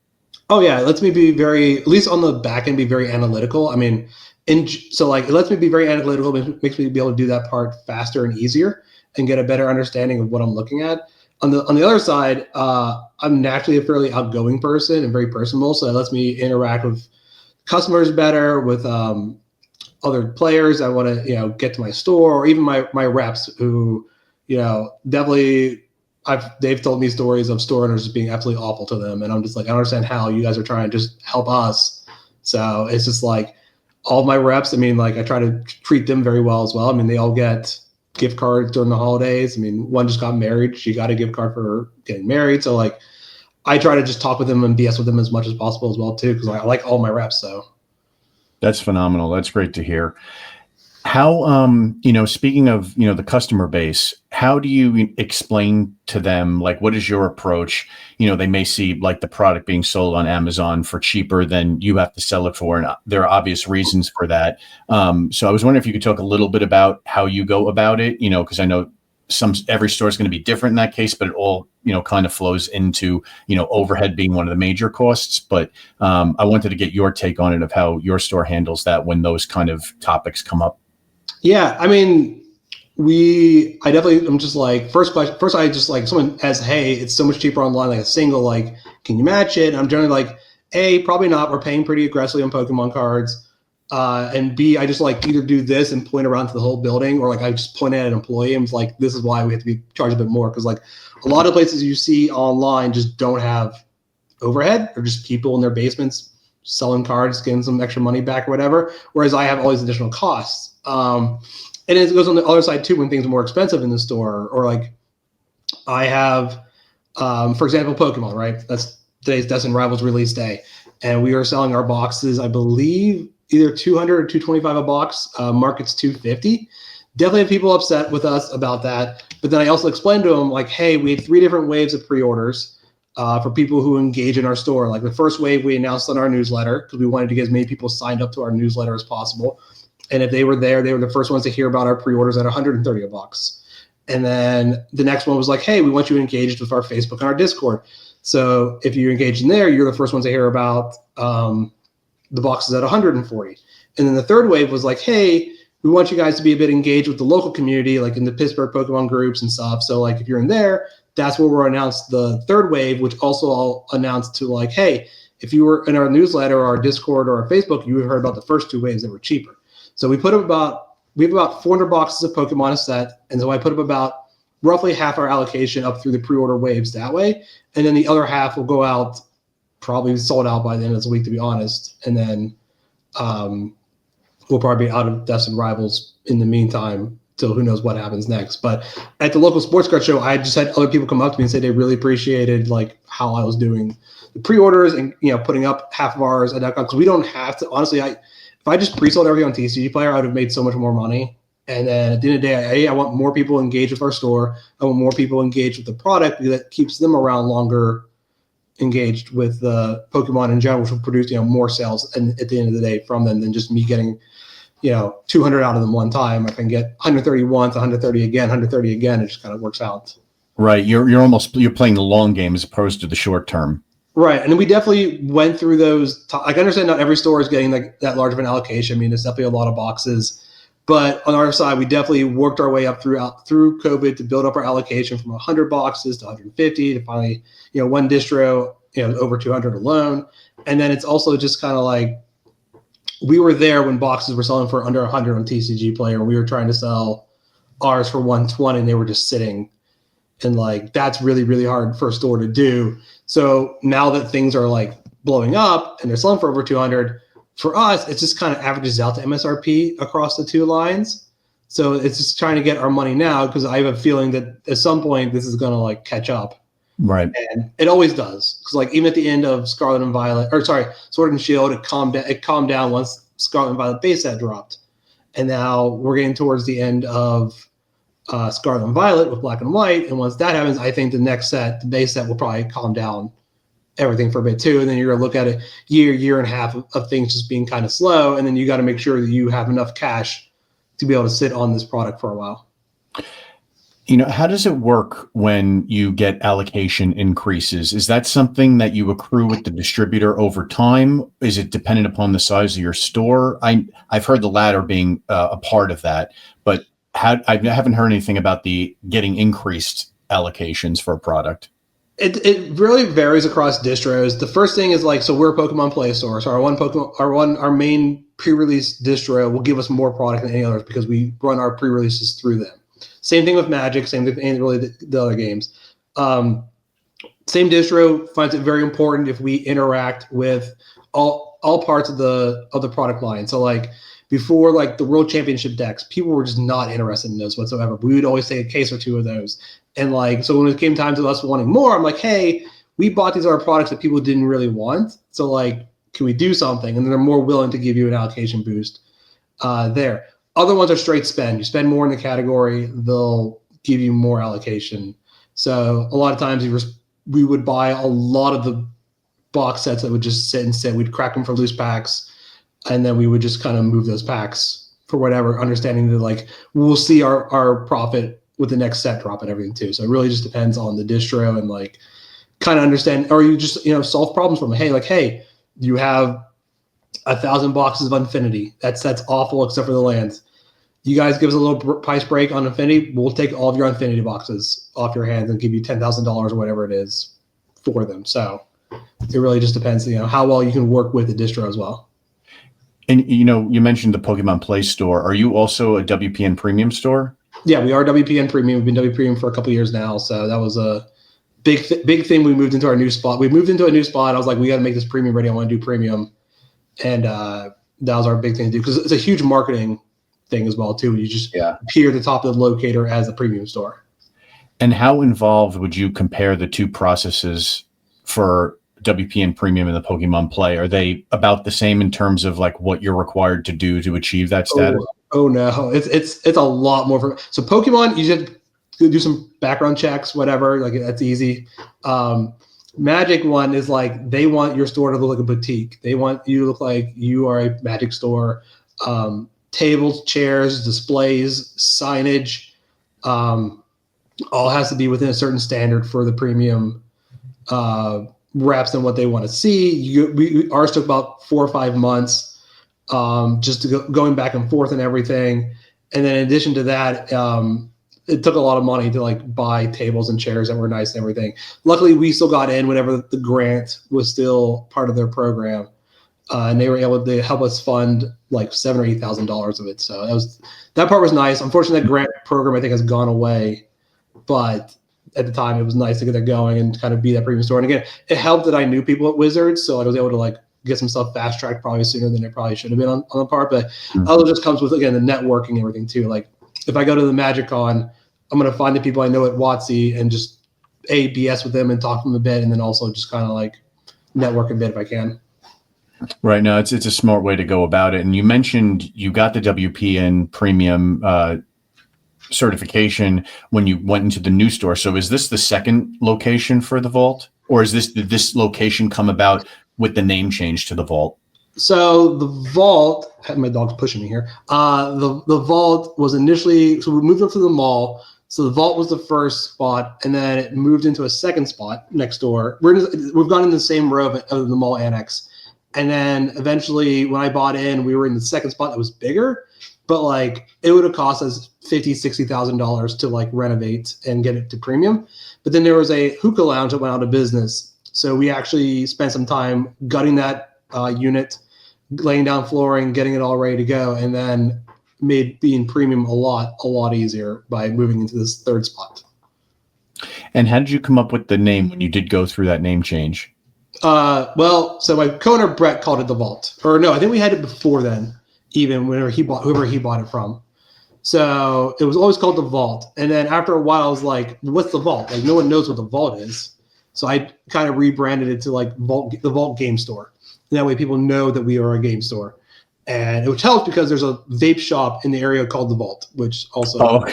Speaker 2: Oh yeah, it lets me be at least on the back end, be very analytical. I mean, it lets me be very analytical, makes me be able to do that part faster and easier and get a better understanding of what I'm looking at. On the other side, I'm naturally a fairly outgoing person and very personable, so it lets me interact with customers better, with other players that want to get to my store, or even my reps who definitely they've told me stories of store owners being absolutely awful to them, and I'm just like, I don't understand how you guys are trying to just help us. So it's just like all of my reps, I mean, like I try to treat them very well as well. I mean, they all get gift cards during the holidays. I mean, one just got married. She got a gift card for getting married. So like I try to just talk with them and BS with them as much as possible as well too, because I like all my reps. So
Speaker 1: that's phenomenal. That's great to hear. How, speaking of, the customer base, how do you explain to them, like, what is your approach? They may see like the product being sold on Amazon for cheaper than you have to sell it for. And there are obvious reasons for that. So I was wondering if you could talk a little bit about how you go about it, because I know every store is going to be different in that case, but it all, kind of flows into, overhead being one of the major costs. But I wanted to get your take on it, of how your store handles that when those kind of topics come up.
Speaker 2: Yeah, I mean, I'm just like, first I just like, someone asks, hey, it's so much cheaper online, like a single, like, can you match it? And I'm generally like, A, probably not. We're paying pretty aggressively on Pokemon cards. And B, I just like either do this and point around to the whole building, or like I just point at an employee and it's like, this is why we have to be charged a bit more. Cause like a lot of places you see online just don't have overhead, or just people in their basements selling cards, getting some extra money back or whatever. Whereas I have all these additional costs. And it goes on the other side too, when things are more expensive in the store, or like I have, for example, Pokemon, right? That's today's Destined Rivals release day. And we are selling our boxes, I believe, either 200 or 225 a box, market's 250. Definitely have people upset with us about that. But then I also explained to them, like, hey, we had 3 different waves of pre-orders for people who engage in our store. Like the first wave we announced on our newsletter, because we wanted to get as many people signed up to our newsletter as possible. And if they were there, they were the first ones to hear about our pre-orders at 130 a box. And then the next one was like, hey, we want you engaged with our Facebook and our Discord. So if you're engaged in there, you're the first ones to hear about the boxes at 140. And then the third wave was like, hey, we want you guys to be a bit engaged with the local community, like in the Pittsburgh Pokemon groups and stuff. So like if you're in there, that's where we'll announce the third wave, which also I'll announce to like, hey, if you were in our newsletter or our Discord or our Facebook, you heard about the first 2 waves that were cheaper. So we have about 400 boxes of Pokemon a set. And so I put up about roughly half our allocation up through the pre-order waves that way. And then the other half will go out, probably sold out by the end of this week, to be honest. And then we'll probably be out of Destined Rivals in the meantime, till who knows what happens next. But at the local sports card show, I just had other people come up to me and say they really appreciated like how I was doing the pre-orders and putting up half of ours at that, because we don't have to, honestly, if I just pre-sold everything on TCG Player, I would have made so much more money. And then at the end of the day, I want more people engaged with our store. I want more people engaged with the product because that keeps them around longer, engaged with the Pokemon in general, which will produce more sales and at the end of the day from them than just me getting 200 out of them one time. I can get 130 once, 130 again, 130 again. It just kind of works out.
Speaker 1: Right. You're playing the long game as opposed to the short term.
Speaker 2: Right. And we definitely went through those. I can understand not every store is getting that large of an allocation. I mean, there's definitely a lot of boxes. But on our side, we definitely worked our way up through COVID to build up our allocation from 100 boxes to 150 to finally, one distro, over 200 alone. And then it's also just kind of like we were there when boxes were selling for under 100 on TCG Player, and we were trying to sell ours for 120, and they were just sitting. And like that's really, really hard for a store to do. So now that things are like blowing up and they're selling for over 200, for us, it just kind of averages out to MSRP across the two lines. So it's just trying to get our money now because I have a feeling that at some point this is going to like catch up.
Speaker 1: Right.
Speaker 2: And it always does. Because like even at the end of Sword and Shield, it calmed down once Scarlet and Violet base set dropped. And now we're getting towards the end of Scarlet and Violet with Black and White. And once that happens, I think the next set, the base set will probably calm down everything for a bit too, and then you're going to look at a year and a half of things just being kind of slow, and then you got to make sure that you have enough cash to be able to sit on this product for a while.
Speaker 1: How does it work when you get allocation increases? Is that something that you accrue with the distributor over time? Is it dependent upon the size of your store? I've heard the latter being a part of that, but I haven't heard anything about the getting increased allocations for a product.
Speaker 2: It really varies across distros. The first thing is like, so we're a Pokemon Play Store. So our main pre-release distro will give us more product than any others because we run our pre-releases through them. Same thing with Magic. Same thing with really the other games. Same distro finds it very important if we interact with all parts of the product line. So like before, like the World Championship decks, people were just not interested in those whatsoever. We would always say a case or two of those. And like, so when it came time to us wanting more, I'm like, hey, we bought these other products that people didn't really want. So like, can we do something? And then they're more willing to give you an allocation boost there. Other ones are straight spend. You spend more in the category, they'll give you more allocation. So a lot of times we would buy a lot of the box sets that would just sit and sit. We'd crack them for loose packs, and then we would just kind of move those packs for whatever, understanding that like we'll see our profit with the next set drop and everything too. So it really just depends on the distro and like kind of understand, or you just, solve problems from it. Hey, you have 1,000 boxes of Infinity. That's awful except for the lands. You guys give us a little price break on Infinity. We'll take all of your Infinity boxes off your hands and give you $10,000 or whatever it is for them. So it really just depends, how well you can work with the distro as well.
Speaker 1: And, you mentioned the Pokemon Play Store. Are you also a WPN Premium store? Yeah,
Speaker 2: we are WPN Premium. We've been WPN Premium for a couple of years now. So that was a big thing. We moved into our new spot. I was like, we got to make this premium ready. I want to do premium. And that was our big thing to do because it's a huge marketing thing as well, too. You just appear at the top of the locator as a premium store.
Speaker 1: And how involved would you compare the two processes for WPN Premium and the Pokemon Play? Are they about the same in terms of like what you're required to do to achieve that status?
Speaker 2: Oh no, it's a lot more. So Pokemon, you just do some background checks, whatever. Like that's easy. Magic one is like they want your store to look like a boutique. They want you to look like you are a Magic store. Tables, chairs, displays, signage, all has to be within a certain standard for the premium reps and what they want to see. Ours took about 4 or 5 months. Just to going back and forth and everything. And then in addition to that, it took a lot of money to like buy tables and chairs that were nice and everything. Luckily, we still got in whenever the grant was still part of their program. And they were able to help us fund like $7,000 or $8,000 of it. So that part was nice. Unfortunately, that grant program, I think, has gone away. But at the time, it was nice to get that going and kind of be that premium store. And again, it helped that I knew people at Wizards. So I was able to like get some stuff fast tracked probably sooner than it probably should have been on the part. But also just comes with, again, the networking and everything too. Like if I go to the Magic Con, I'm going to find the people I know at WotC and just BS with them and talk to them a bit. And then also just kind of like network a bit if I can.
Speaker 1: Right now, it's a smart way to go about it. And you mentioned you got the WPN premium certification when you went into the new store. So is this the second location for the vault, or did this location come about with the name change to the vault?
Speaker 2: So the vault, my dog's pushing me here. The vault was initially, so we moved up to the mall. So the vault was the first spot, and then it moved into a second spot next door. We've gone in the same row of the mall annex, and then eventually, when I bought in, we were in the second spot that was bigger, but like it would have cost us $50,000-$60,000 to like renovate and get it to premium. But then there was a hookah lounge that went out of business, so we actually spent some time gutting that unit, laying down flooring, getting it all ready to go, and then made being premium a lot easier by moving into this third spot.
Speaker 1: And how did you come up with the name when you did go through that name change?
Speaker 2: Well, so my co-owner Brett called it the Vault, or no, I think we had it before then, even whoever he bought it from. So it was always called the Vault, and then after a while, I was like, "What's the Vault?" Like no one knows what the Vault is, so I kind of rebranded it to like the Vault Game Store. And that way, people know that we are a game store, and which helps because there's a vape shop in the area called the Vault, which also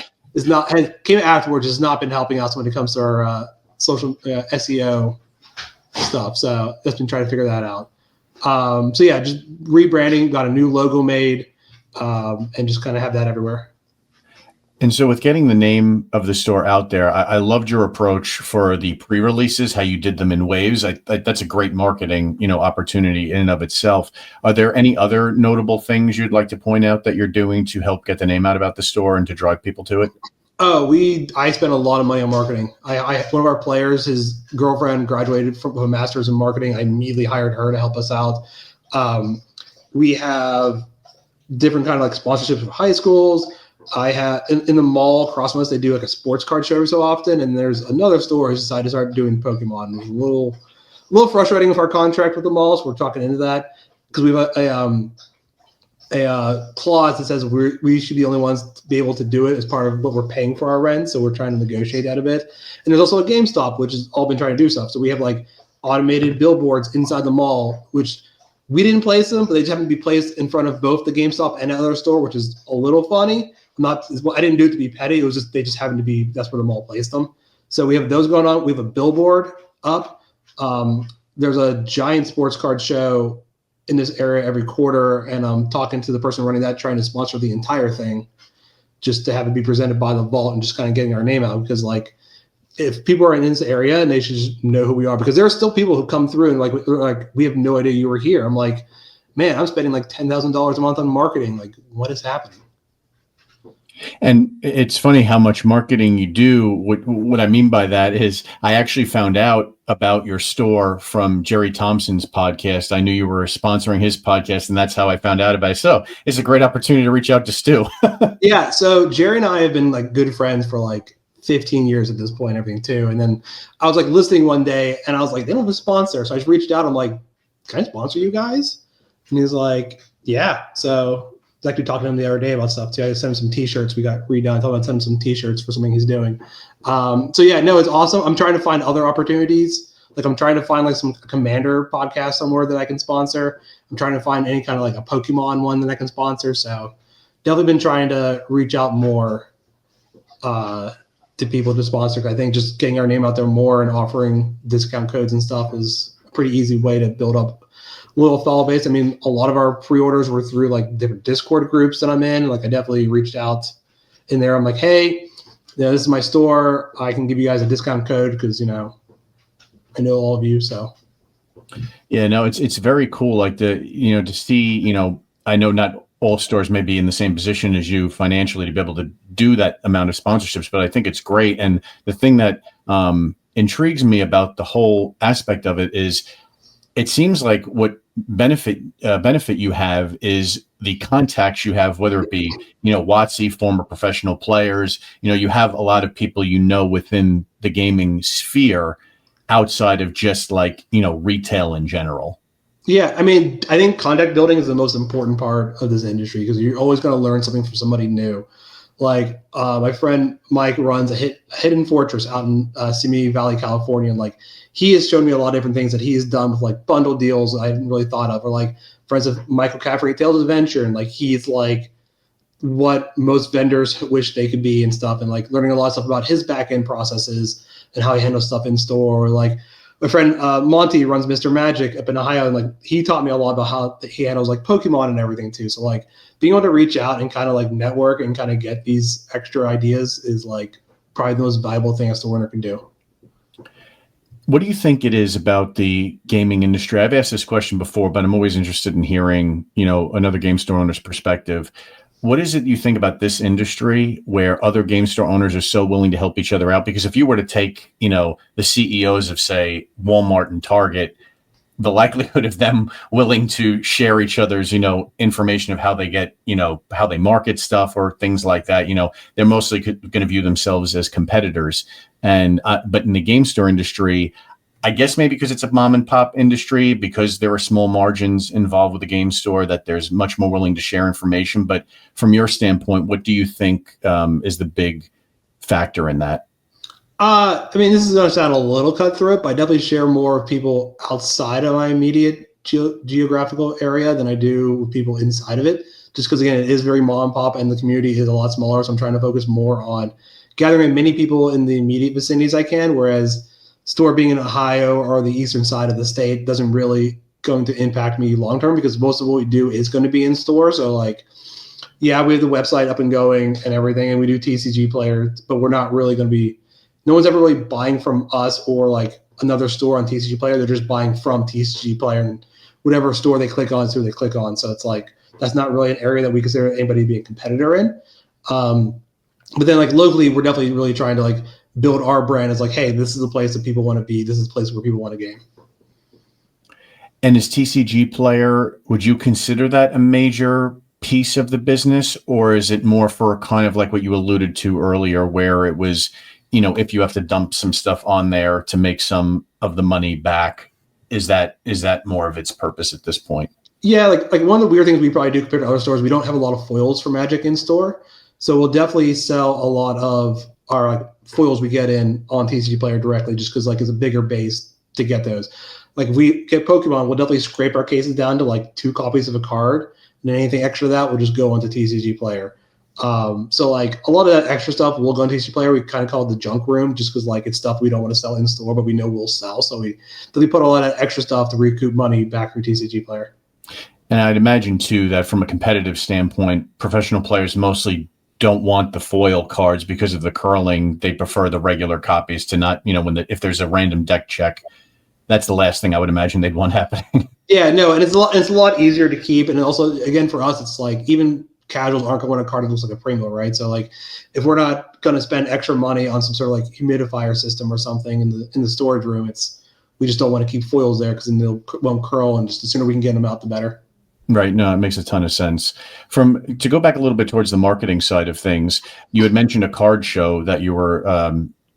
Speaker 2: came afterwards. Has not been helping us when it comes to our social SEO stuff. So just been trying to figure that out. So yeah, just rebranding, got a new logo made, and just kind of have that everywhere.
Speaker 1: And so with getting the name of the store out there, I loved your approach for the pre-releases, how you did them in waves. That's a great marketing, opportunity in and of itself. Are there any other notable things you'd like to point out that you're doing to help get the name out about the store and to drive people to it?
Speaker 2: Oh, I spent a lot of money on marketing. One of our players, his girlfriend graduated from a master's in marketing. I immediately hired her to help us out. We have different kind of like sponsorships with high schools. I have in the mall across from us, they do like a sports card show so often, and there's another store who's decided to start doing Pokemon. It was a little frustrating with our contract with the mall, so we're talking into that because we have a clause that says we should be the only ones to be able to do it as part of what we're paying for our rent. So we're trying to negotiate that a bit. And there's also a GameStop, which has all been trying to do stuff. So we have like automated billboards inside the mall, which we didn't place them, but they just happen to be placed in front of both the GameStop and another store, which is a little funny. I didn't do it to be petty. It was just they just happened to be that's where the mall placed them. So we have those going on. We have a billboard up. There's a giant sports card show in this area every quarter, and I'm talking to the person running that, trying to sponsor the entire thing, just to have it be presented by the Vault and just kind of getting our name out. Because like, if people are in this area, and they should just know who we are, because there are still people who come through and like we have no idea you were here. I'm like, man, I'm spending like $10,000 a month on marketing. Like, what is happening?
Speaker 1: And it's funny how much marketing you do. What I mean by that is I actually found out about your store from Jerry Thompson's podcast. I knew you were sponsoring his podcast, and that's how I found out about it. So it's a great opportunity to reach out to Stu.
Speaker 2: Yeah. So Jerry and I have been like good friends for like 15 years at this point, everything too. And then I was like listening one day and I was like, they don't have a sponsor. So I just reached out. I'm like, can I sponsor you guys? And he's like, yeah. So I was actually talking to him the other day about stuff too. I sent him some t-shirts. We got redone. I thought I'd send him some t-shirts for something he's doing. So yeah, no, it's awesome. I'm trying to find other opportunities. Like I'm trying to find like some Commander podcast somewhere that I can sponsor. I'm trying to find any kind of like a Pokemon one that I can sponsor. So definitely been trying to reach out more to people to sponsor. I think just getting our name out there more and offering discount codes and stuff is a pretty easy way to build up little follow base. I mean, a lot of our pre-orders were through like different Discord groups that I'm in. Like I definitely reached out in there. I'm like, hey, this is my store. I can give you guys a discount code because, I know all of you. So.
Speaker 1: Yeah, no, it's very cool. Like to see, I know not all stores may be in the same position as you financially to be able to do that amount of sponsorships, but I think it's great. And the thing that intrigues me about the whole aspect of it is it seems like what benefit you have is the contacts you have, whether it be, WotC, former professional players, you have a lot of people, within the gaming sphere outside of just like, retail in general.
Speaker 2: Yeah. I mean, I think contact building is the most important part of this industry because you're always going to learn something from somebody new. Like my friend Mike runs a hidden fortress out in Simi Valley, California, and like he has shown me a lot of different things that he has done with like bundle deals I hadn't really thought of, or like friends of Michael Caffrey, Tales of Adventure, and like he's like what most vendors wish they could be and stuff, and like learning a lot of stuff about his back end processes and how he handles stuff in store. Or like my friend Monty runs Mr. Magic up in Ohio, and like he taught me a lot about how he handles like Pokemon and everything too. So like being able to reach out and kind of like network and kind of get these extra ideas is like probably the most valuable thing a store owner can do.
Speaker 1: What do you think it is about the gaming industry? I've asked this question before, but I'm always interested in hearing, another game store owner's perspective. What is it you think about this industry where other game store owners are so willing to help each other out? Because if you were to take, the CEOs of, say, Walmart and Target, the likelihood of them willing to share each other's, information of how they get, how they market stuff or things like that, they're mostly going to view themselves as competitors. And but in the game store industry, I guess maybe because it's a mom and pop industry, because there are small margins involved with the game store, that there's much more willing to share information. But from your standpoint, what do you think is the big factor in that?
Speaker 2: I mean, this is going to sound a little cutthroat, but I definitely share more with people outside of my immediate geographical area than I do with people inside of it. Just because, again, it is very mom and pop and the community is a lot smaller. So I'm trying to focus more on gathering as many people in the immediate vicinity as I can. Whereas store being in Ohio or the eastern side of the state doesn't really going to impact me long term, because most of what we do is going to be in store. So like, yeah, we have the website up and going and everything, and we do TCG players, but we're not really going to be, no one's ever really buying from us or like another store on TCG Player. They're just buying from TCG Player, and whatever store they click on is who they click on. So it's like, that's not really an area that we consider anybody to be a competitor in. But then like locally, we're definitely really trying to like build our brand as like, hey, this is the place that people want to be. This is the place where people want to game.
Speaker 1: And as TCG Player, would you consider that a major piece of the business, or is it more for kind of like what you alluded to earlier, where it was, if you have to dump some stuff on there to make some of the money back, is that more of its purpose at this point?
Speaker 2: Yeah, like one of the weird things we probably do compared to other stores, we don't have a lot of foils for Magic in store. So we'll definitely sell a lot of our like foils we get in on TCG Player directly, just because like it's a bigger base to get those. Like if we get Pokemon, we'll definitely scrape our cases down to like 2 copies of a card, and then anything extra that will just go onto TCG Player. So like a lot of that extra stuff will go into TCG Player. We kind of call it the junk room, just because like it's stuff we don't want to sell in store, but we know we'll sell. So we put all that extra stuff to recoup money back through TCG Player.
Speaker 1: And I'd imagine too that from a competitive standpoint, professional players mostly don't want the foil cards because of the curling. They prefer the regular copies to not, if there's a random deck check, that's the last thing I would imagine they'd want happening.
Speaker 2: Yeah, no, and it's a lot easier to keep. And also, again, for us, it's like even casuals aren't going to want a card that looks like a Pringle, right? So like if we're not going to spend extra money on some sort of like humidifier system or something in the storage room, we just don't want to keep foils there, because then they won't curl, and just the sooner we can get them out, the better.
Speaker 1: Right. No, it makes a ton of sense. To go back a little bit towards the marketing side of things, you had mentioned a card show that you were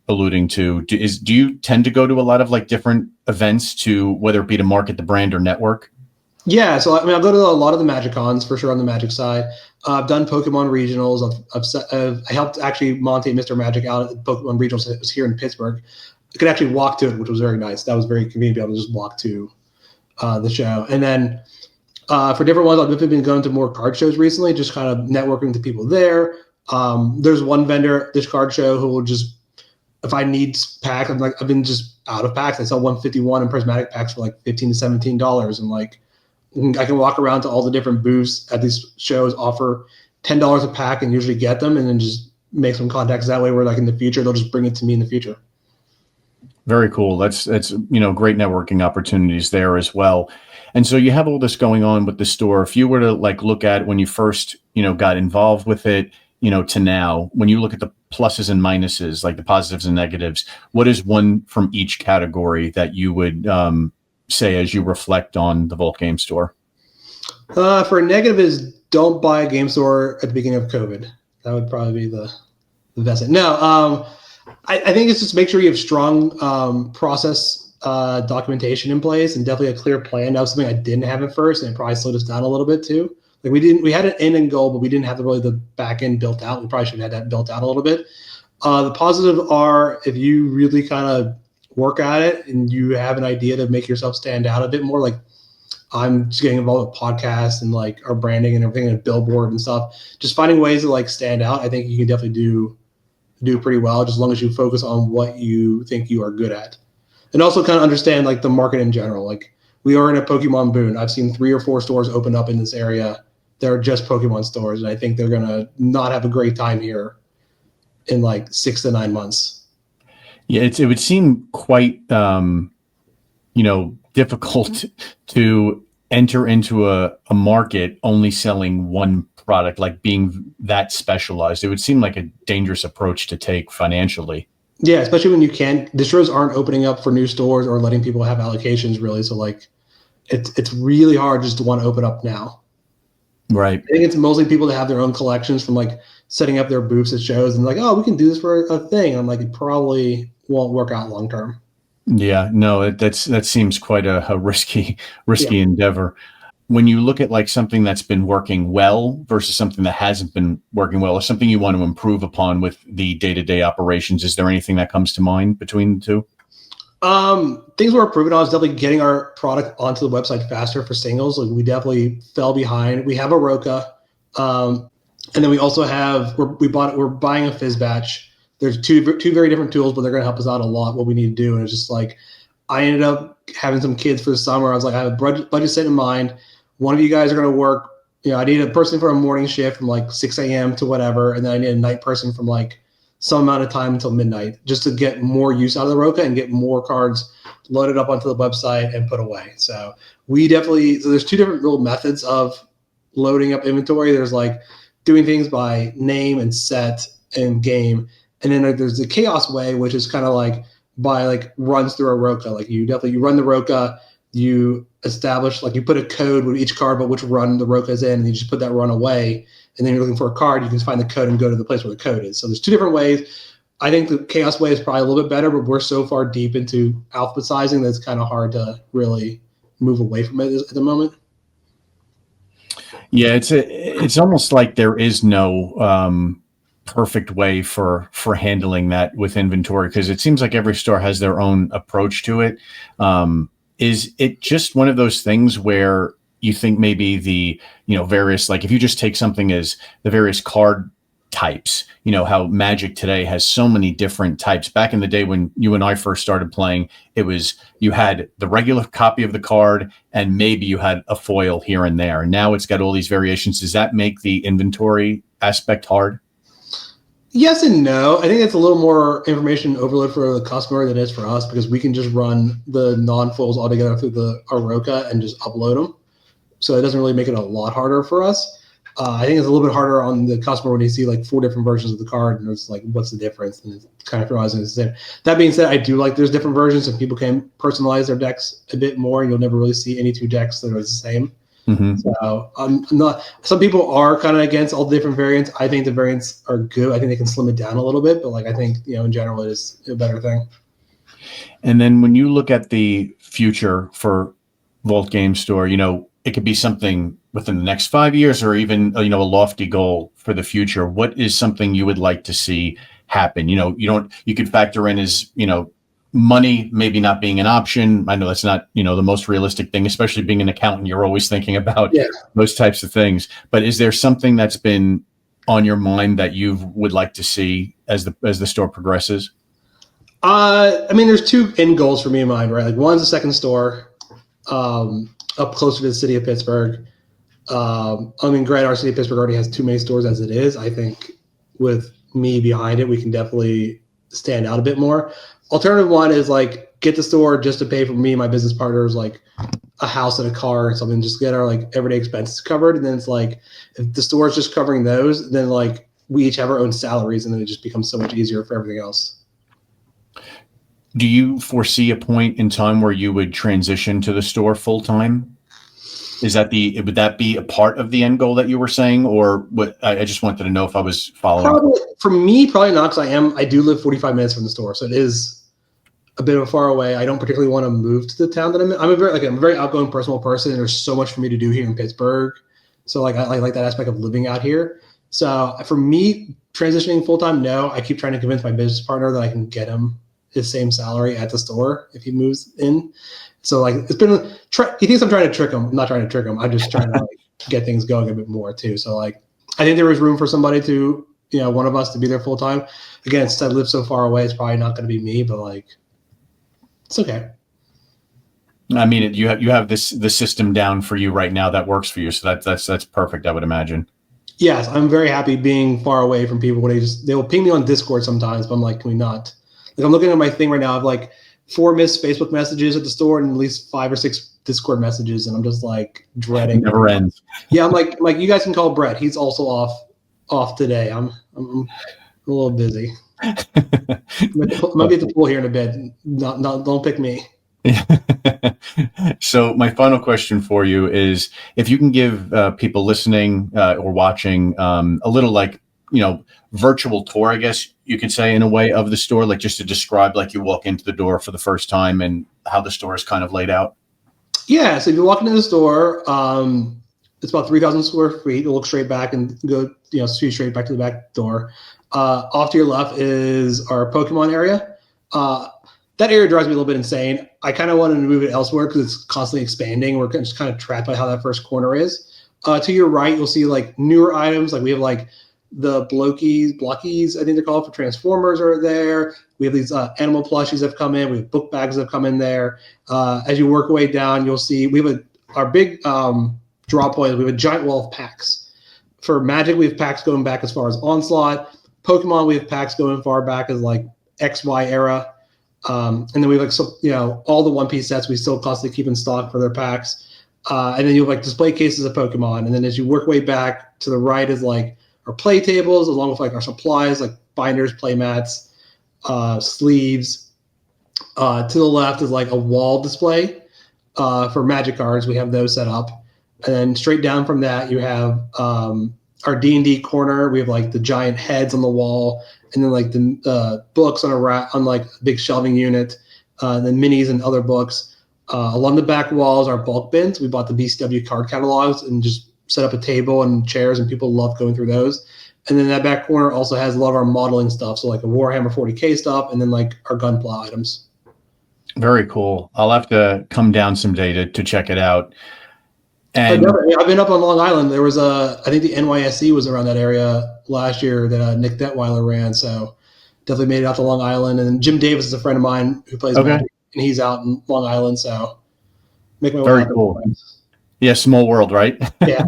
Speaker 1: alluding to. Do you tend to go to a lot of like different events, to whether it be to market the brand or network?
Speaker 2: Yeah, so I mean, I'll go to a lot of the Magic cons for sure on the Magic side. I've done Pokemon regionals. I helped actually Monty and Mr. Magic out at the Pokemon regionals. It was here in Pittsburgh. I could actually walk to it, which was very nice. That was very convenient to be able to just walk to the show. And then for different ones, I've been going to more card shows recently, just kind of networking to people there. There's one vendor at this card show who will just, if I need packs, I've been just out of packs. I sell 151 and prismatic packs for like $15 to $17, and like I can walk around to all the different booths at these shows, offer $10 a pack, and usually get them, and then just make some contacts that way. Where like in the future, they'll just bring it to me in the future.
Speaker 1: Very cool. That's great networking opportunities there as well. And so you have all this going on with the store. If you were to like look at when you first, got involved with it, to now, when you look at the pluses and minuses, like the positives and negatives, what is one from each category that you would say as you reflect on the Volt Game Store?
Speaker 2: For a negative is don't buy a game store at the beginning of COVID. That would probably be the best. No, I think it's just make sure you have strong process documentation in place, and definitely a clear plan. That was something I didn't have at first, and it probably slowed us down a little bit too. Like we had an end and goal, but we didn't have the back end built out. We probably should have had that built out a little bit. The positive are if you really kind of work at it and you have an idea to make yourself stand out a bit more, like I'm just getting involved with podcasts and like our branding and everything and a billboard and stuff, just finding ways to like stand out. I think you can definitely do pretty well, just as long as you focus on what you think you are good at. And also kind of understand like the market in general. Like we are in a Pokemon boom. I've seen 3 or 4 stores open up in this area. They're just Pokemon stores. And I think they're going to not have a great time here in like 6 to 9 months.
Speaker 1: Yeah, it would seem quite, difficult to enter into a market only selling one product, like being that specialized. It would seem like a dangerous approach to take financially.
Speaker 2: Yeah, especially when the stores aren't opening up for new stores or letting people have allocations really. So like it's really hard just to want to open up now.
Speaker 1: Right.
Speaker 2: I think it's mostly people that have their own collections from like setting up their booths at shows and like, oh, we can do this for a thing. I'm like, it probably won't work out long term.
Speaker 1: Yeah, no, that seems quite a risky endeavor. When you look at like something that's been working well versus something that hasn't been working well, or something you want to improve upon with the day-to-day operations, is there anything that comes to mind between the two?
Speaker 2: Things we're improving on is definitely getting our product onto the website faster for singles. Like we definitely fell behind. We have a Roca, and then we also have we're buying a Fizz batch. There's two very different tools, but they're going to help us out a lot. What we need to do, and it's just like I ended up having some kids for the summer. I was like, I have a budget set in mind. One of you guys are going to work. I need a person for a morning shift from like 6 a.m. to whatever, and then I need a night person from like some amount of time until midnight, just to get more use out of the Roca and get more cards loaded up onto the website and put away. So there's 2 different real methods of loading up inventory. There's like doing things by name and set and game. And then there's the chaos way, which is kind of like by like runs through a Roca. Like you run the Roca, you establish, like you put a code with each card, but which run the Roca is in, and you just put that run away. And then you're looking for a card, you can find the code and go to the place where the code is. So there's 2 different ways. I think the chaos way is probably a little bit better, but we're so far deep into alphabetizing that it's kind of hard to really move away from it at the moment.
Speaker 1: Yeah, it's almost like there is no perfect way for handling that with inventory, because it seems like every store has their own approach to it. Is it just one of those things where you think maybe the various, like if you just take something as the various card types, how Magic today has so many different types. Back in the day when you and I first started playing, it was you had the regular copy of the card and maybe you had a foil here and there. And now it's got all these variations. Does that make the inventory aspect hard?
Speaker 2: Yes and no. I think it's a little more information overload for the customer than it is for us, because we can just run the non-foils all together through our Roca and just upload them. So it doesn't really make it a lot harder for us. I think it's a little bit harder on the customer when they see like 4 different versions of the card and it's like, what's the difference? And it kind of throws in the same. That being said, I do like there's different versions and people can personalize their decks a bit more. You'll never really see any 2 decks that are the same. Mm-hmm. So I'm not. Some people are kind of against all the different variants. I think the variants are good. I think they can slim it down a little bit, but like I think in general it is a better thing.
Speaker 1: And then when you look at the future for Vault Game Store, it could be something within the next 5 years, or even a lofty goal for the future. What is something you would like to see happen? You could factor in as money maybe not being an option. I know that's not, the most realistic thing, especially being an accountant. You're always thinking about those types of things. But is there something that's been on your mind that you would like to see as the store progresses?
Speaker 2: There's 2 end goals for me in mind, right? Like one's a second store up closer to the city of Pittsburgh. Granted, our city of Pittsburgh already has too many stores as it is. I think with me behind it, we can definitely stand out a bit more. Alternative one is like get the store just to pay for me and my business partners like a house and a car or something, just get our like everyday expenses covered. And then it's like if the store is just covering those, then like we each have our own salaries, and then it just becomes so much easier for everything else.
Speaker 1: Do you foresee a point in time where you would transition to the store full time? Would that be a part of the end goal that you were saying, or what? I just wanted to know if I was following.
Speaker 2: For me, probably not, because I do live 45 minutes from the store, so it is a bit of a far away. I don't particularly want to move to the town that I'm in. I'm a very outgoing personal person, and there's so much for me to do here in Pittsburgh So like I like that aspect of living out here. So for me, transitioning full time, no. I keep trying to convince my business partner that I can get him his same salary at the store if he moves in. So like it's been he thinks I'm trying to trick him. I'm not trying to trick him. I'm just trying to like get things going a bit more too. So like I think there was room for somebody to, one of us to be there full time. Again, since I live so far away, it's probably not going to be me, but like it's okay.
Speaker 1: I mean, you have the system down for you right now that works for you. So that's perfect, I would imagine.
Speaker 2: Yes, I'm very happy being far away from people. They will ping me on Discord sometimes, but I'm like, can we not? Like I'm looking at my thing right now. I have like 4 missed Facebook messages at the store and at least 5 or 6 Discord messages, and I'm just like dreading.
Speaker 1: It never ends.
Speaker 2: Yeah, I'm like you guys can call Brett. He's also off today. I'm a little busy. Might be at the pool here in a bit. Not don't pick me.
Speaker 1: So my final question for you is if you can give people listening or watching a little virtual tour, I guess you could say, in a way, of the store, like just to describe like you walk into the door for the first time and how the store is kind of laid out. Yeah.
Speaker 2: So if you walk into the store, it's about 3,000 square feet. You'll look straight back and go, straight back to the back door. Off to your left is our Pokemon area. That area drives me a little bit insane. I kind of wanted to move it elsewhere because it's constantly expanding. We're just kind of trapped by how that first corner is. To your right, you'll see like newer items. Like we have like the blockies, I think they're called, for Transformers are there. We have these animal plushies that have come in. We have book bags that have come in there. As you work your way down, you'll see we have our big draw point. We have a giant wall of packs. For Magic, we have packs going back as far as Onslaught. Pokemon, we have packs going far back as like XY era. And then we have all the One Piece sets we still constantly keep in stock for their packs. And then you have like display cases of Pokemon. And then as you work way back to the right is like our play tables, along with like our supplies, like binders, play mats, sleeves. To the left is like a wall display for Magic cards. We have those set up. And then straight down from that, you have our D&D corner. We have like the giant heads on the wall, and then like the books on on like a big shelving unit, then minis and other books. Along the back walls are bulk bins. We bought the BCW card catalogs and just set up a table and chairs, and people love going through those. And then that back corner also has a lot of our modeling stuff, so like a Warhammer 40K stuff, and then like our Gunpla items.
Speaker 1: Very cool. I'll have to come down someday to check it out. And
Speaker 2: I've been up on Long Island. There was I think the NYSC was around that area last year that Nick Detweiler ran. So definitely made it out to Long Island. And Jim Davis is a friend of mine who plays Magic, and he's out in Long Island. So make my way.
Speaker 1: Very cool. Yeah, small world, right?
Speaker 2: Yeah.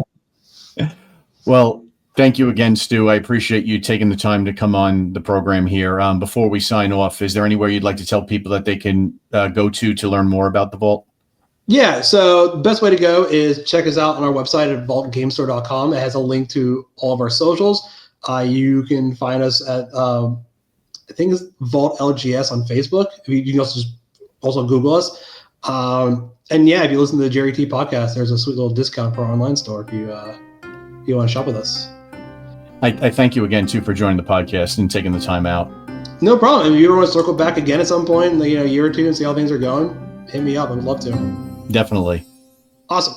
Speaker 1: Well, thank you again, Stu. I appreciate you taking the time to come on the program here. Before we sign off, is there anywhere you'd like to tell people that they can go to learn more about the Vault?
Speaker 2: Yeah, so the best way to go is check us out on our website at vaultgamestore.com. It has a link to all of our socials. You can find us at, I think it's Vault LGS on Facebook. You can also Google us. And yeah, if you listen to the Jerry T podcast, there's a sweet little discount for our online store if you want to shop with us.
Speaker 1: I thank you again, too, for joining the podcast and taking the time out.
Speaker 2: No problem. If you ever want to circle back again at some point in a year or two and see how things are going, hit me up. I would love to.
Speaker 1: Definitely.
Speaker 2: Awesome.